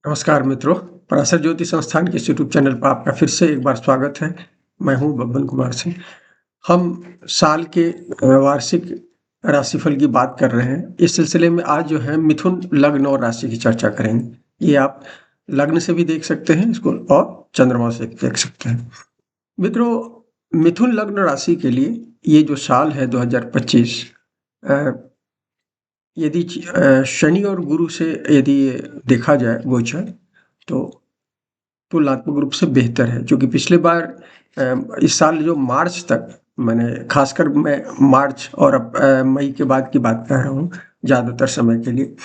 नमस्कार मित्रों, पराशर ज्योति संस्थान के इस यूट्यूब चैनल पर आपका फिर से एक बार स्वागत है। मैं हूँ बब्बन कुमार सिंह। हम साल के वार्षिक राशिफल की बात कर रहे हैं। इस सिलसिले में आज जो है मिथुन लग्न और राशि की चर्चा करेंगे। ये आप लग्न से भी देख सकते हैं इसको और चंद्रमा से भी देख सकते हैं। मित्रों, मिथुन लग्न राशि के लिए ये जो साल है 2025, यदि शनि और गुरु से यदि ये देखा जाए गोचर, तो तुलनात्मक रूप से बेहतर है। क्योंकि पिछले बार इस साल जो मार्च तक, मैंने खासकर मैं मार्च और अब मई के बाद की बात कर रहा हूँ ज़्यादातर समय के लिए।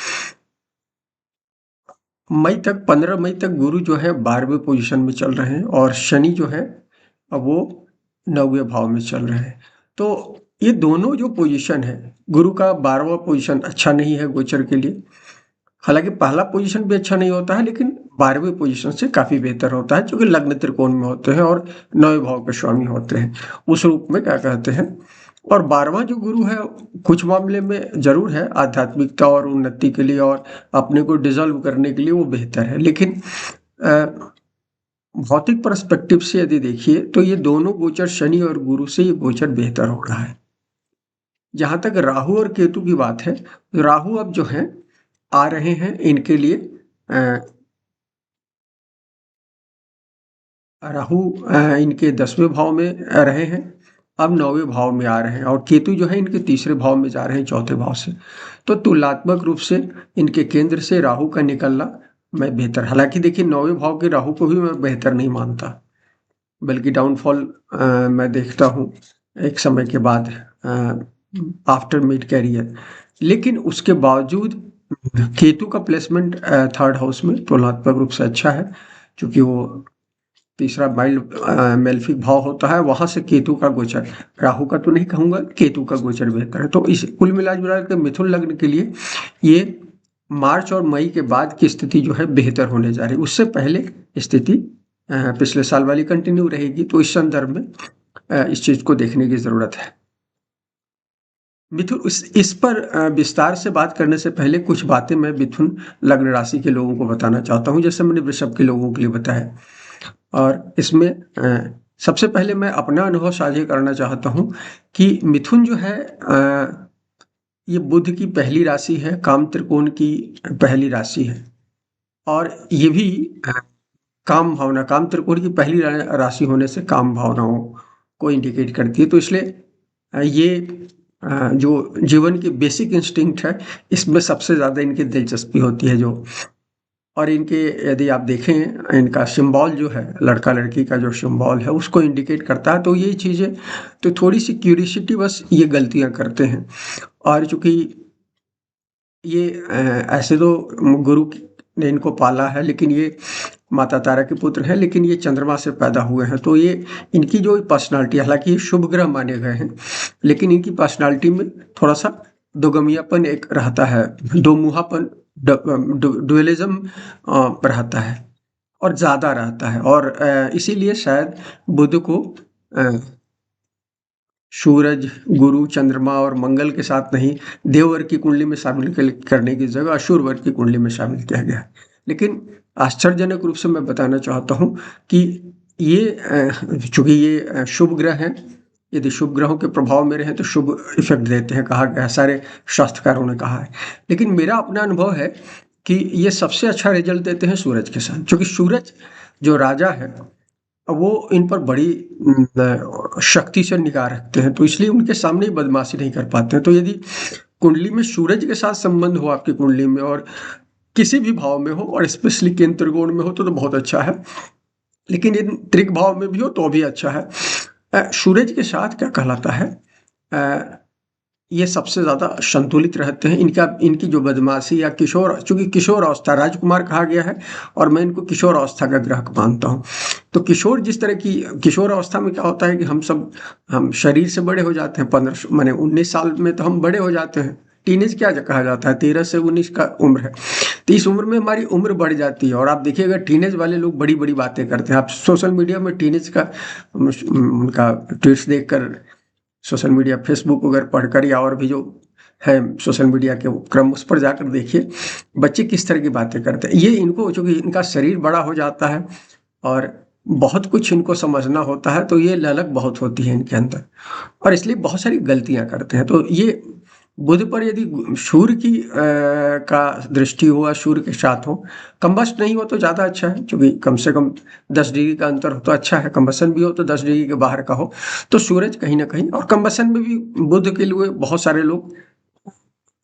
मई तक 15 मई तक गुरु जो है 12वें पोजीशन में चल रहे हैं और शनि जो है अब वो 9वें भाव में चल रहे हैं। तो ये दोनों जो पोजीशन है, गुरु का 12वां पोजीशन अच्छा नहीं है गोचर के लिए। हालांकि पहला पोजीशन भी अच्छा नहीं होता है, लेकिन 12वें पोजीशन से काफी बेहतर होता है, क्योंकि लग्न त्रिकोण में होते हैं और 9वें भाव के स्वामी होते हैं। उस रूप में क्या कहते हैं। और 12वां जो गुरु है, कुछ मामले में जरूर है आध्यात्मिकता और उन्नति के लिए और अपने को डिजॉल्व करने के लिए वो बेहतर है, लेकिन भौतिक पर्सपेक्टिव से यदि देखिए तो ये दोनों गोचर शनि और गुरु से ये गोचर बेहतर हो रहा है। जहां तक राहु और केतु की बात है, राहु अब जो है आ रहे हैं इनके लिए, राहु इनके 10वें भाव में रहे हैं, अब 9वें भाव में आ रहे हैं और केतु जो है इनके तीसरे भाव में जा रहे हैं चौथे भाव से। तो तुलनात्मक रूप से इनके केंद्र से राहु का निकलना मैं बेहतर, हालांकि देखिए 9वें भाव के राहु को भी मैं बेहतर नहीं मानता, बल्कि डाउनफॉल मैं देखता हूँ एक समय के बाद आफ्टर मिड कैरियर। लेकिन उसके बावजूद केतु का प्लेसमेंट थर्ड हाउस में तुलनात्मक रूप से अच्छा है, क्योंकि वो तीसरा माइल्ड मेल्फिक भाव होता है, वहां से केतु का गोचर, राहु का तो नहीं कहूंगा, केतु का गोचर बेहतर है। तो इस कुल मिला के मिथुन लग्न के लिए ये मार्च और मई के बाद की स्थिति जो है बेहतर होने जा रही है। उससे पहले स्थिति पिछले साल वाली कंटिन्यू रहेगी। तो इस संदर्भ में इस चीज को देखने की जरूरत है। मिथुन, इस पर विस्तार से बात करने से पहले कुछ बातें मैं मिथुन लग्न राशि के लोगों को बताना चाहता हूं, जैसे मैंने वृषभ के लोगों के लिए बताया। और इसमें सबसे पहले मैं अपना अनुभव साझा करना चाहता हूं कि मिथुन जो है ये बुध की पहली राशि है, काम त्रिकोण की पहली राशि है, और ये भी काम भावना, काम त्रिकोण की पहली राशि होने से काम भावनाओं को इंडिकेट करती है। तो इसलिए ये जो जीवन की बेसिक इंस्टिंक्ट है, इसमें सबसे ज्यादा इनकी दिलचस्पी होती है। जो और इनके यदि आप देखें, इनका सिंबल जो है, लड़का लड़की का जो सिंबल है उसको इंडिकेट करता है। तो ये चीजें, तो थोड़ी सी क्यूरियोसिटी, बस ये गलतियां करते हैं। और चूंकि ये ऐसे तो गुरु ने इनको पाला है, लेकिन ये माता तारा के पुत्र हैं, लेकिन ये चंद्रमा से पैदा हुए हैं। तो ये इनकी जो पर्सनालिटी, हालांकि ये शुभ ग्रह माने गए हैं, लेकिन इनकी पर्सनालिटी में थोड़ा सा दोगमियापन एक रहता है, दो मुहापन, डुअलिज्म रहता है और ज्यादा रहता है। और इसीलिए शायद बुध को सूरज, गुरु, चंद्रमा और मंगल के साथ नहीं, देववर्ग की कुंडली में शामिल करने की जगह असुर वर्ग की कुंडली में शामिल किया गया है। लेकिन आश्चर्यजनक रूप से मैं बताना चाहता हूं कि ये चूंकि ये शुभ ग्रह हैं, यदि शुभ ग्रहों के प्रभाव में रहे तो शुभ इफेक्ट देते हैं, कहा गया, सारे शास्त्रकारों ने कहा है। लेकिन मेरा अपना अनुभव है कि ये सबसे अच्छा रिजल्ट देते हैं सूरज के साथ, क्योंकि सूरज जो राजा है वो इन पर बड़ी शक्ति से निगाह रखते हैं, तो इसलिए उनके सामने ही बदमाशी नहीं कर पाते हैं। तो यदि कुंडली में सूरज के साथ संबंध हो आपकी कुंडली में, और किसी भी भाव में हो, और स्पेशली केंद्र त्रिकोण में हो, तो बहुत अच्छा है। लेकिन यदि त्रिक भाव में भी हो तो भी अच्छा है। सूरज के साथ क्या कहलाता है, ये सबसे ज्यादा संतुलित रहते हैं। इनकी जो बदमाशी या किशोर, चूंकि किशोर अवस्था, राजकुमार कहा गया है और मैं इनको किशोर अवस्था का ग्रह मानता हूँ। तो किशोर, जिस तरह की किशोर अवस्था में क्या होता है कि हम शरीर से बड़े हो जाते हैं, 15 माने 19 साल में तो हम बड़े हो जाते हैं। टीनेज क्या कहा जाता है, 13 से 19 का उम्र है। तो इस उम्र में हमारी उम्र बढ़ जाती है, और आप देखिएगा टीनेज वाले लोग बड़ी बड़ी बातें करते हैं। आप सोशल मीडिया में टीनेज का उनका ट्वीट्स देखकर, सोशल मीडिया, फेसबुक वगैरह पढ़कर, या और भी जो हैं सोशल मीडिया के क्रम, उस पर जाकर देखिए बच्चे किस तरह की बातें करते हैं। ये इनको, चूँकि इनका शरीर बड़ा हो जाता है और बहुत कुछ इनको समझना होता है, तो ये ललक बहुत होती है इनके अंदर और इसलिए बहुत सारी गलतियाँ करते हैं। तो ये बुध पर यदि सूर्य की का दृष्टि हो या सूर्य के साथ हो, कम्बस्ट नहीं हो तो ज़्यादा अच्छा है, क्योंकि कम से कम 10 डिग्री का अंतर हो तो अच्छा है। कम्बसन भी हो तो 10 डिग्री के बाहर का हो, तो सूरज कहीं न कहीं, और कम्बसन में भी बुध के लिए बहुत सारे लोग,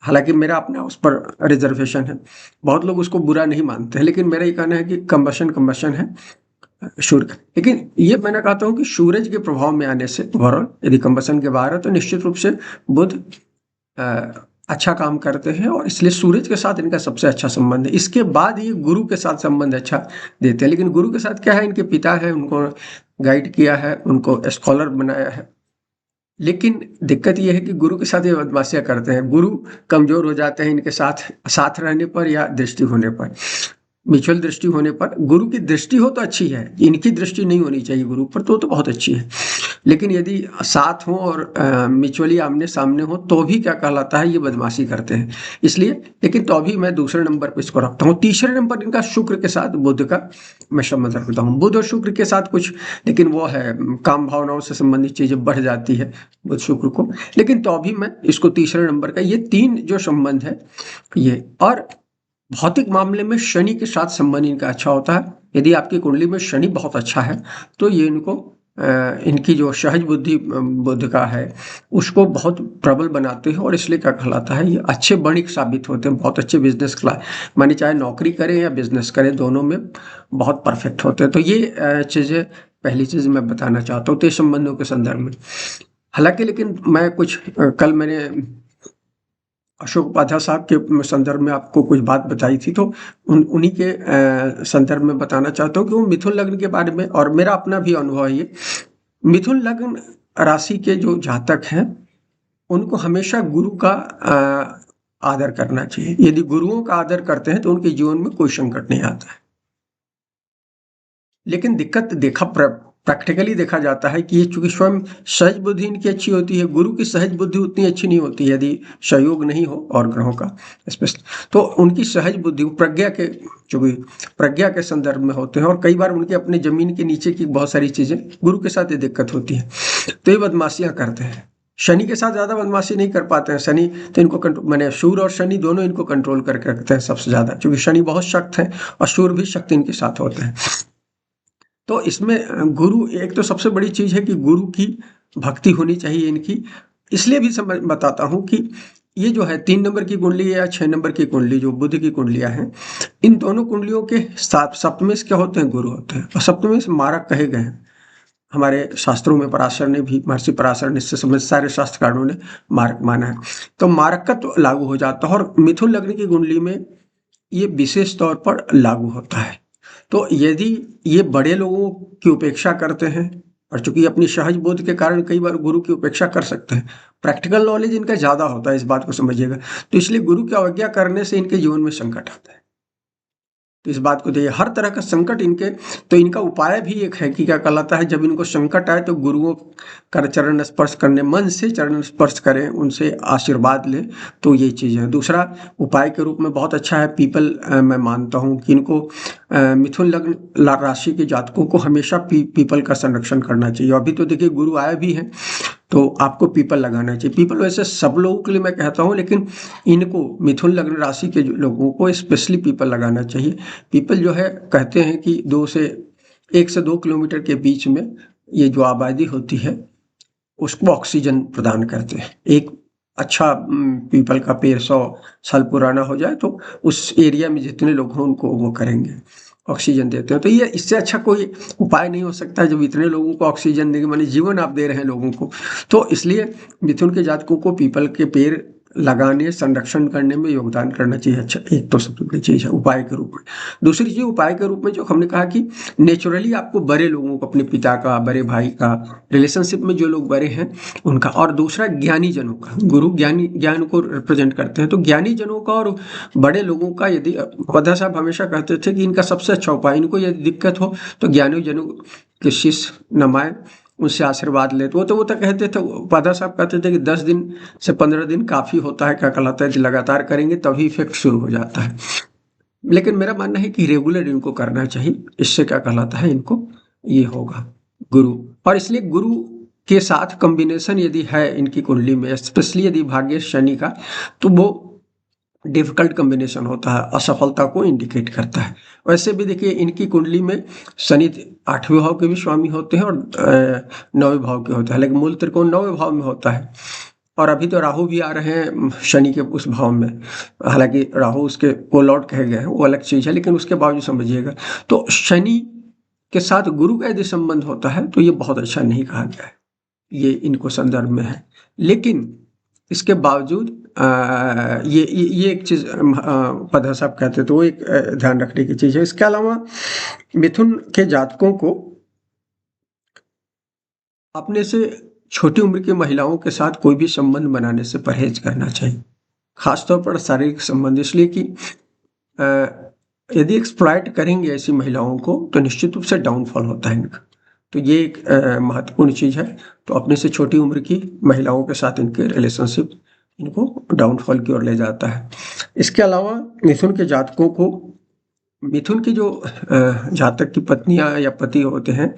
हालाँकि मेरा अपना उस पर रिज़र्वेशन है, बहुत लोग उसको बुरा नहीं मानते हैं, लेकिन मेरा ये कहना है कि कम्बसन कम्बसन है सूर्य का। लेकिन ये मैं कहता हूँ कि सूरज के प्रभाव में आने से ओवरऑल यदि कम्बसन के बाहर है तो निश्चित रूप से बुध अच्छा काम करते हैं और इसलिए सूरज के साथ इनका सबसे अच्छा संबंध है। इसके बाद ये गुरु के साथ संबंध अच्छा देते हैं, लेकिन गुरु के साथ क्या है, इनके पिता है, उनको गाइड किया है, उनको स्कॉलर बनाया है। लेकिन दिक्कत ये है कि गुरु के साथ ये बदमाशियाँ करते हैं, गुरु कमज़ोर हो जाते हैं इनके साथ साथ रहने पर या दृष्टि होने पर। म्यूचुअल दृष्टि होने पर, गुरु की दृष्टि हो तो अच्छी है, इनकी दृष्टि नहीं होनी चाहिए गुरु पर, तो बहुत अच्छी है। लेकिन यदि साथ हो और म्यूचुअली आमने-सामने हो तो भी क्या कहलाता है, ये बदमाशी करते हैं। इसलिए, लेकिन तो भी मैं दूसरे नंबर पे इसको रखता हूँ। तीसरे नंबर इनका शुक्र के साथ बुध का मैं संबंध रखता हूँ। बुध और शुक्र के साथ कुछ, लेकिन वो है काम भावनाओं से संबंधित चीज़ें बढ़ जाती है बुध शुक्र को, लेकिन तो भी मैं इसको तीसरे नंबर का, ये 3 जो संबंध है ये। और भौतिक मामले में शनि के साथ संबंध इनका अच्छा होता है। यदि आपकी कुंडली में शनि बहुत अच्छा है तो ये इनको इनकी जो सहज बुद्धि बुध का है उसको बहुत प्रबल बनाते हैं और इसलिए क्या कहलाता है, ये अच्छे वणिक साबित होते हैं, बहुत अच्छे बिजनेस क्लास, माने चाहे नौकरी करें या बिजनेस करें, दोनों में बहुत परफेक्ट होते हैं। तो ये चीज़ें, पहली चीज़ मैं बताना चाहता हूँ तेज संबंधों के संदर्भ में। हालांकि लेकिन मैं कुछ कल मैंने अशोक उपाध्याय साहब के संदर्भ में आपको कुछ बात बताई थी, तो उन्हीं के संदर्भ में बताना चाहता हूँ कि वो मिथुन लग्न के बारे में, और मेरा अपना भी अनुभव है ये। मिथुन लग्न राशि के जो जातक हैं उनको हमेशा गुरु का आदर करना चाहिए। यदि गुरुओं का आदर करते हैं तो उनके जीवन में कोई संकट नहीं आता है। लेकिन दिक्कत प्रैक्टिकली देखा जाता है कि ये चूंकि स्वयं सहज बुद्धि इनकी अच्छी होती है, गुरु की सहज बुद्धि उतनी अच्छी नहीं होती यदि सहयोग नहीं हो और ग्रहों का स्पेशल, तो उनकी सहज बुद्धि प्रज्ञा के, चूंकि प्रज्ञा के संदर्भ में होते हैं और कई बार उनके अपने जमीन के नीचे की बहुत सारी चीजें गुरु के साथ ये दिक्कत होती है, तो ये बदमाशियां करते हैं। शनि के साथ ज्यादा बदमाशी नहीं कर पाते हैं, शनि तो इनको कंट्रोल, मैंने सूर्य और शनि दोनों इनको कंट्रोल करके रखते हैं सबसे ज्यादा, क्योंकि शनि बहुत सख्त है और सूर्य भी शक्ति इनके साथ होते हैं। तो इसमें गुरु, एक तो सबसे बड़ी चीज़ है कि गुरु की भक्ति होनी चाहिए इनकी। इसलिए भी समझ बताता हूँ कि ये जो है 3 नंबर की कुंडली या 6 नंबर की कुंडली, जो बुध की कुंडलियाँ हैं, इन दोनों कुंडलियों के साथ सप्तमेश क्या होते हैं, गुरु होते हैं, और सप्तमेश मारक कहे गए हैं हमारे शास्त्रों में। पराशर ने भी, महर्षि पराशर ने, इससे समझ सारे शास्त्रकारों ने मारक माना है। तो मारकत्व लागू हो जाता है और मिथुन लग्न की कुंडली में ये विशेष तौर पर लागू होता है। तो यदि ये बड़े लोगों की उपेक्षा करते हैं, और चूंकि अपनी सहज बोध के कारण कई बार गुरु की उपेक्षा कर सकते हैं, प्रैक्टिकल नॉलेज इनका ज़्यादा होता है, इस बात को समझिएगा, तो इसलिए गुरु की अवज्ञा करने से इनके जीवन में संकट आता है। तो इस बात को देखिए, हर तरह का संकट इनके, तो इनका उपाय भी एक है कि क्या कहलाता है, जब इनको संकट आए तो गुरुओं का चरण स्पर्श करने, मन से चरण स्पर्श करें, उनसे आशीर्वाद लें, तो ये चीज़ है। दूसरा उपाय के रूप में बहुत अच्छा है पीपल, मैं मानता हूँ कि इनको मिथुन लग्न राशि के जातकों को हमेशा पीपल का संरक्षण करना चाहिए। अभी तो देखिए गुरु आए भी हैं तो आपको पीपल लगाना चाहिए। पीपल वैसे सब लोगों के लिए मैं कहता हूँ, लेकिन इनको मिथुन लग्न राशि के लोगों को स्पेशली पीपल लगाना चाहिए। पीपल जो है, कहते हैं कि 1 से 2 किलोमीटर के बीच में ये जो आबादी होती है उसको ऑक्सीजन प्रदान करते हैं। एक अच्छा पीपल का पेड़ 100 साल पुराना हो जाए तो उस एरिया में जितने लोग हों उनको वो करेंगे, ऑक्सीजन देते हैं। तो ये, इससे अच्छा कोई उपाय नहीं हो सकता जब इतने लोगों को ऑक्सीजन देंगे, माने जीवन आप दे रहे हैं लोगों को। तो इसलिए मिथुन के जातकों को पीपल के पेड़ लगाने, संरक्षण करने में योगदान करना चाहिए। अच्छा, एक तो सबसे बड़ी चीज़ है उपाय के रूप में। दूसरी चीज़ उपाय के रूप में जो हमने कहा कि नेचुरली आपको बड़े लोगों को, अपने पिता का, बड़े भाई का, रिलेशनशिप में जो लोग बड़े हैं उनका, और दूसरा ज्ञानी जनों का, गुरु ज्ञान को रिप्रेजेंट करते हैं, तो ज्ञानी जनों का और बड़े लोगों का। यदि उपाध्याय साहब हमेशा कहते थे कि इनका सबसे अच्छा उपाय, इनको यदि दिक्कत हो तो ज्ञानी जनों के शीश नमाएं उनसे आशीर्वाद ले। तो वो तो कहते थे, पादा साहब कहते थे कि 10 दिन से 15 दिन काफ़ी होता है, क्या कहलाता है कि लगातार करेंगे तभी इफेक्ट शुरू हो जाता है। लेकिन मेरा मानना है कि रेगुलर इनको करना चाहिए, इससे क्या कहलाता है इनको ये होगा गुरु। और इसलिए गुरु के साथ कॉम्बिनेशन यदि है इनकी कुंडली में, स्पेशली यदि भाग्य शनि का, तो वो डिफिकल्ट कॉम्बिनेशन होता है, असफलता को इंडिकेट करता है। वैसे भी देखिए इनकी कुंडली में शनि 8वें भाव के भी स्वामी होते हैं और 9वें भाव के होते हैं, लेकिन मूल त्रिकोण 9वें भाव में होता है। और अभी तो राहु भी आ रहे हैं शनि के उस भाव में, हालांकि राहु उसके को लौट कहे गए हैं, वो अलग चीज़ है, लेकिन उसके बावजूद समझिएगा तो शनि के साथ गुरु का यदि संबंध होता है तो ये बहुत अच्छा नहीं कहा गया है, ये इनको संदर्भ में है। लेकिन इसके बावजूद ये एक चीज़ पधा साहब कहते तो वो एक ध्यान रखने की चीज़ है। इसके अलावा मिथुन के जातकों को अपने से छोटी उम्र की महिलाओं के साथ कोई भी संबंध बनाने से परहेज करना चाहिए, खासतौर पर शारीरिक संबंध, इसलिए कि यदि एक्सप्लॉइट करेंगे ऐसी महिलाओं को तो निश्चित रूप से डाउनफॉल होता है इनका। तो ये एक महत्वपूर्ण चीज़ है। तो अपने से छोटी उम्र की महिलाओं के साथ इनके रिलेशनशिप इनको डाउनफॉल की ओर ले जाता है। इसके अलावा मिथुन के जातकों को, मिथुन की जो जातक की पत्नियां या पति होते हैं,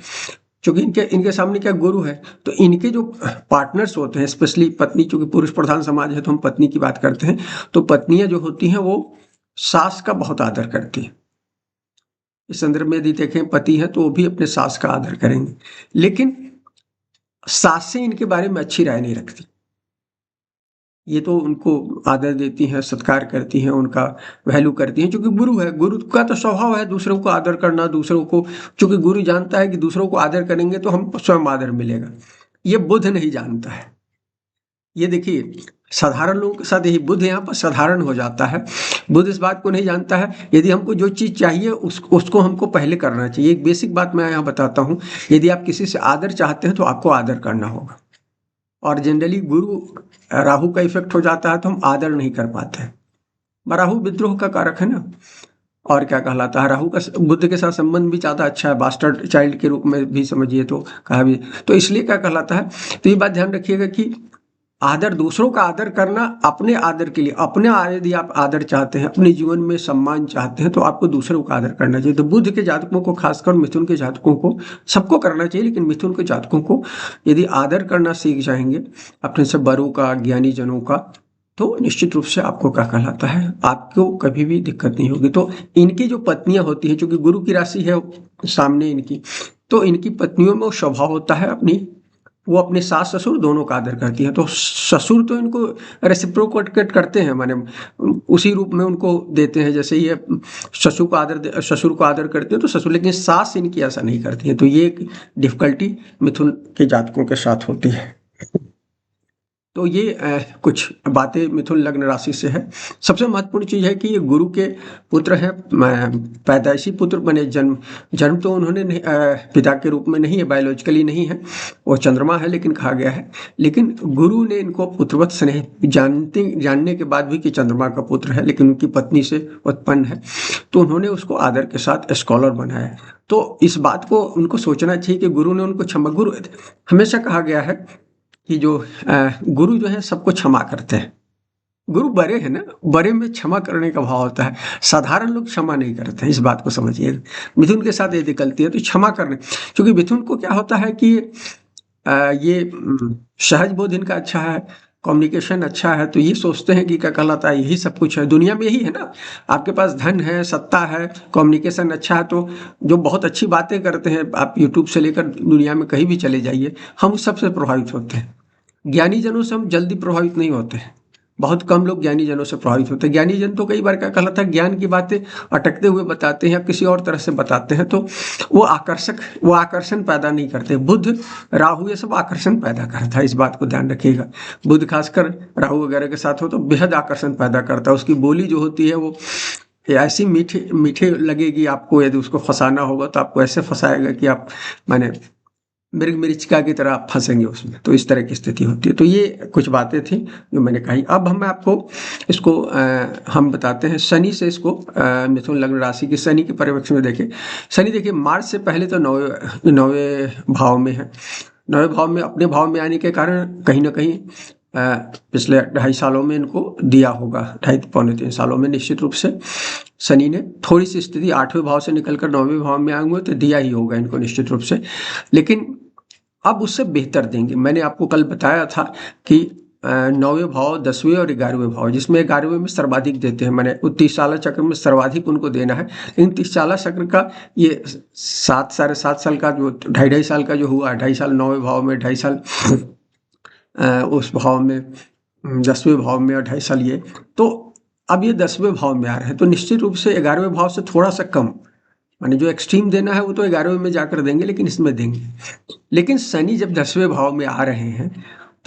क्योंकि इनके सामने क्या गुरु है, तो इनके जो पार्टनर्स होते हैं, स्पेशली पत्नी, चूंकि पुरुष प्रधान समाज है तो हम पत्नी की बात करते हैं, तो पत्नियां जो होती हैं वो सास का बहुत आदर करती है। इस संदर्भ में यदि देखें पति है तो वो भी अपने सास का आदर करेंगे, लेकिन सासें इनके बारे में अच्छी राय नहीं रखती। ये तो उनको आदर देती हैं, सत्कार करती हैं, उनका वैल्यू करती हैं, क्योंकि गुरु है। गुरु का तो स्वभाव है दूसरों को आदर करना, दूसरों को, क्योंकि गुरु जानता है कि दूसरों को आदर करेंगे तो हम स्वयं आदर मिलेगा। ये बुध नहीं जानता है। ये देखिए साधारण लोगों के साथ यही, बुध यहाँ पर साधारण हो जाता है। बुध इस बात को नहीं जानता है, यदि हमको जो चीज़ चाहिए उसको हमको पहले करना चाहिए। एक बेसिक बात मैं यहाँ बताता हूँ, यदि आप किसी से आदर चाहते हैं तो आपको आदर करना होगा। और जनरली गुरु राहु का इफेक्ट हो जाता है तो हम आदर नहीं कर पाते हैं। राहु विद्रोह का कारक है ना, और क्या कहलाता है, राहु का बुध के साथ संबंध भी ज़्यादा अच्छा है, बास्टर्ड चाइल्ड के रूप में भी समझिए तो कहा भी, तो इसलिए क्या कहलाता है। तो ये बात ध्यान रखिएगा कि आदर, दूसरों का आदर करना अपने आदर के लिए, अपने यदि आप आदर चाहते हैं, अपने जीवन में सम्मान चाहते हैं, तो आपको दूसरों का आदर करना चाहिए। तो बुध के जातकों को, खासकर मिथुन के जातकों को, सबको करना चाहिए, लेकिन मिथुन के जातकों को यदि आदर करना सीख जाएंगे अपने से बड़ों का, ज्ञानी जनों का, तो निश्चित रूप से आपको क्या कहलाता है, आपको कभी भी दिक्कत नहीं होगी। तो इनकी जो पत्नियां होती हैं, चूंकि गुरु की राशि है सामने इनकी, तो इनकी पत्नियों में वो स्वभाव होता है अपनी, वो अपने सास ससुर दोनों का आदर करती हैं। तो ससुर तो इनको रेसिप्रोकेट करते हैं, माने उसी रूप में उनको देते हैं, जैसे ये ससुर को आदर करते हैं तो ससुर, लेकिन सास इनकी ऐसा नहीं करती है। तो ये एक डिफिकल्टी मिथुन के जातकों के साथ होती है। तो ये कुछ बातें मिथुन लग्न राशि से है। सबसे महत्वपूर्ण चीज़ है कि ये गुरु के पुत्र हैं, पैदाइशी पुत्र बने, जन्म तो उन्होंने नहीं, पिता के रूप में नहीं है, बायोलॉजिकली नहीं है, वो चंद्रमा है, लेकिन कहा गया है। लेकिन गुरु ने इनको पुत्रवत स्नेह जानने के बाद भी कि चंद्रमा का पुत्र है, लेकिन उनकी पत्नी से उत्पन्न है, तो उन्होंने उसको आदर के साथ स्कॉलर बनाया। तो इस बात को उनको सोचना चाहिए कि गुरु ने उनको क्षमा, गुरु हमेशा कहा गया है कि जो गुरु जो है सबको क्षमा करते हैं। गुरु बड़े हैं ना, बड़े में क्षमा करने का भाव होता है। साधारण लोग क्षमा नहीं करते हैं, इस बात को समझिए। मिथुन के साथ यदि गलती है तो क्षमा करने, क्योंकि मिथुन को क्या होता है कि ये सहज बोध इनका अच्छा है, कम्युनिकेशन अच्छा है, तो ये सोचते हैं कि क्या कहलाता है, यही सब कुछ है दुनिया में, यही है ना। आपके पास धन है, सत्ता है, कम्युनिकेशन अच्छा है, तो जो बहुत अच्छी बातें करते हैं, आप यूट्यूब से लेकर दुनिया में कहीं भी चले जाइए, हम उस सबसे प्रभावित होते हैं। ज्ञानी जनों से हम जल्दी प्रभावित नहीं होते हैं, बहुत कम लोग ज्ञानी जनों से प्रभावित होते हैं। ज्ञानी जन तो कई बार क्या कहलाता है, ज्ञान की बातें अटकते हुए बताते हैं या किसी और तरह से बताते हैं, तो वो आकर्षण पैदा नहीं करते। बुध राहु ये सब आकर्षण पैदा करता है, इस बात को ध्यान रखिएगा। बुध खासकर राहु वगैरह के साथ हो तो बेहद आकर्षण पैदा करता है। उसकी बोली जो होती है वो ऐसी मीठे लगेगी आपको, यदि उसको फंसाना होगा तो आपको ऐसे फंसाएगा कि आप माने मृग मरीचिका की तरह आप फंसेंगे उसमें। तो इस तरह की स्थिति होती है। तो ये कुछ बातें थी जो मैंने कही। अब हम आपको इसको हम बताते हैं शनि से, इसको मिथुन लग्न राशि की शनि के पर्यवेक्षण में देखें। शनि देखिए मार्च से पहले तो 9वें भाव में है, नवे भाव में अपने भाव में आने के कारण कहीं ना कहीं पिछले 2.5 सालों में इनको दिया होगा, 2.5 पौने 3 सालों में निश्चित रूप से शनि ने थोड़ी सी स्थिति 8वें भाव से निकलकर 9वें भाव में आएंगे तो दिया ही होगा इनको निश्चित रूप से, लेकिन अब उससे बेहतर देंगे। मैंने आपको कल बताया था कि 9वें भाव, 10वें और 11वें भाव, जिसमें 11वें में सर्वाधिक देते हैं, मैंने 30 साल चक्र में सर्वाधिक उनको देना है, लेकिन 30 साल चक्र का ये 7 साढ़े 7 साल का जो 2.5 साल का जो हुआ, 2.5 साल 9वें भाव में, 2.5 साल उस भाव में 10वें भाव में और 2.5 साल ये, तो अब ये 10वें भाव में आ रहे हैं, तो निश्चित रूप से 11वें भाव से थोड़ा सा कम, माने जो एक्सट्रीम देना है वो तो 11वें में जाकर देंगे, लेकिन इसमें देंगे। लेकिन शनि जब 10वें भाव में आ रहे हैं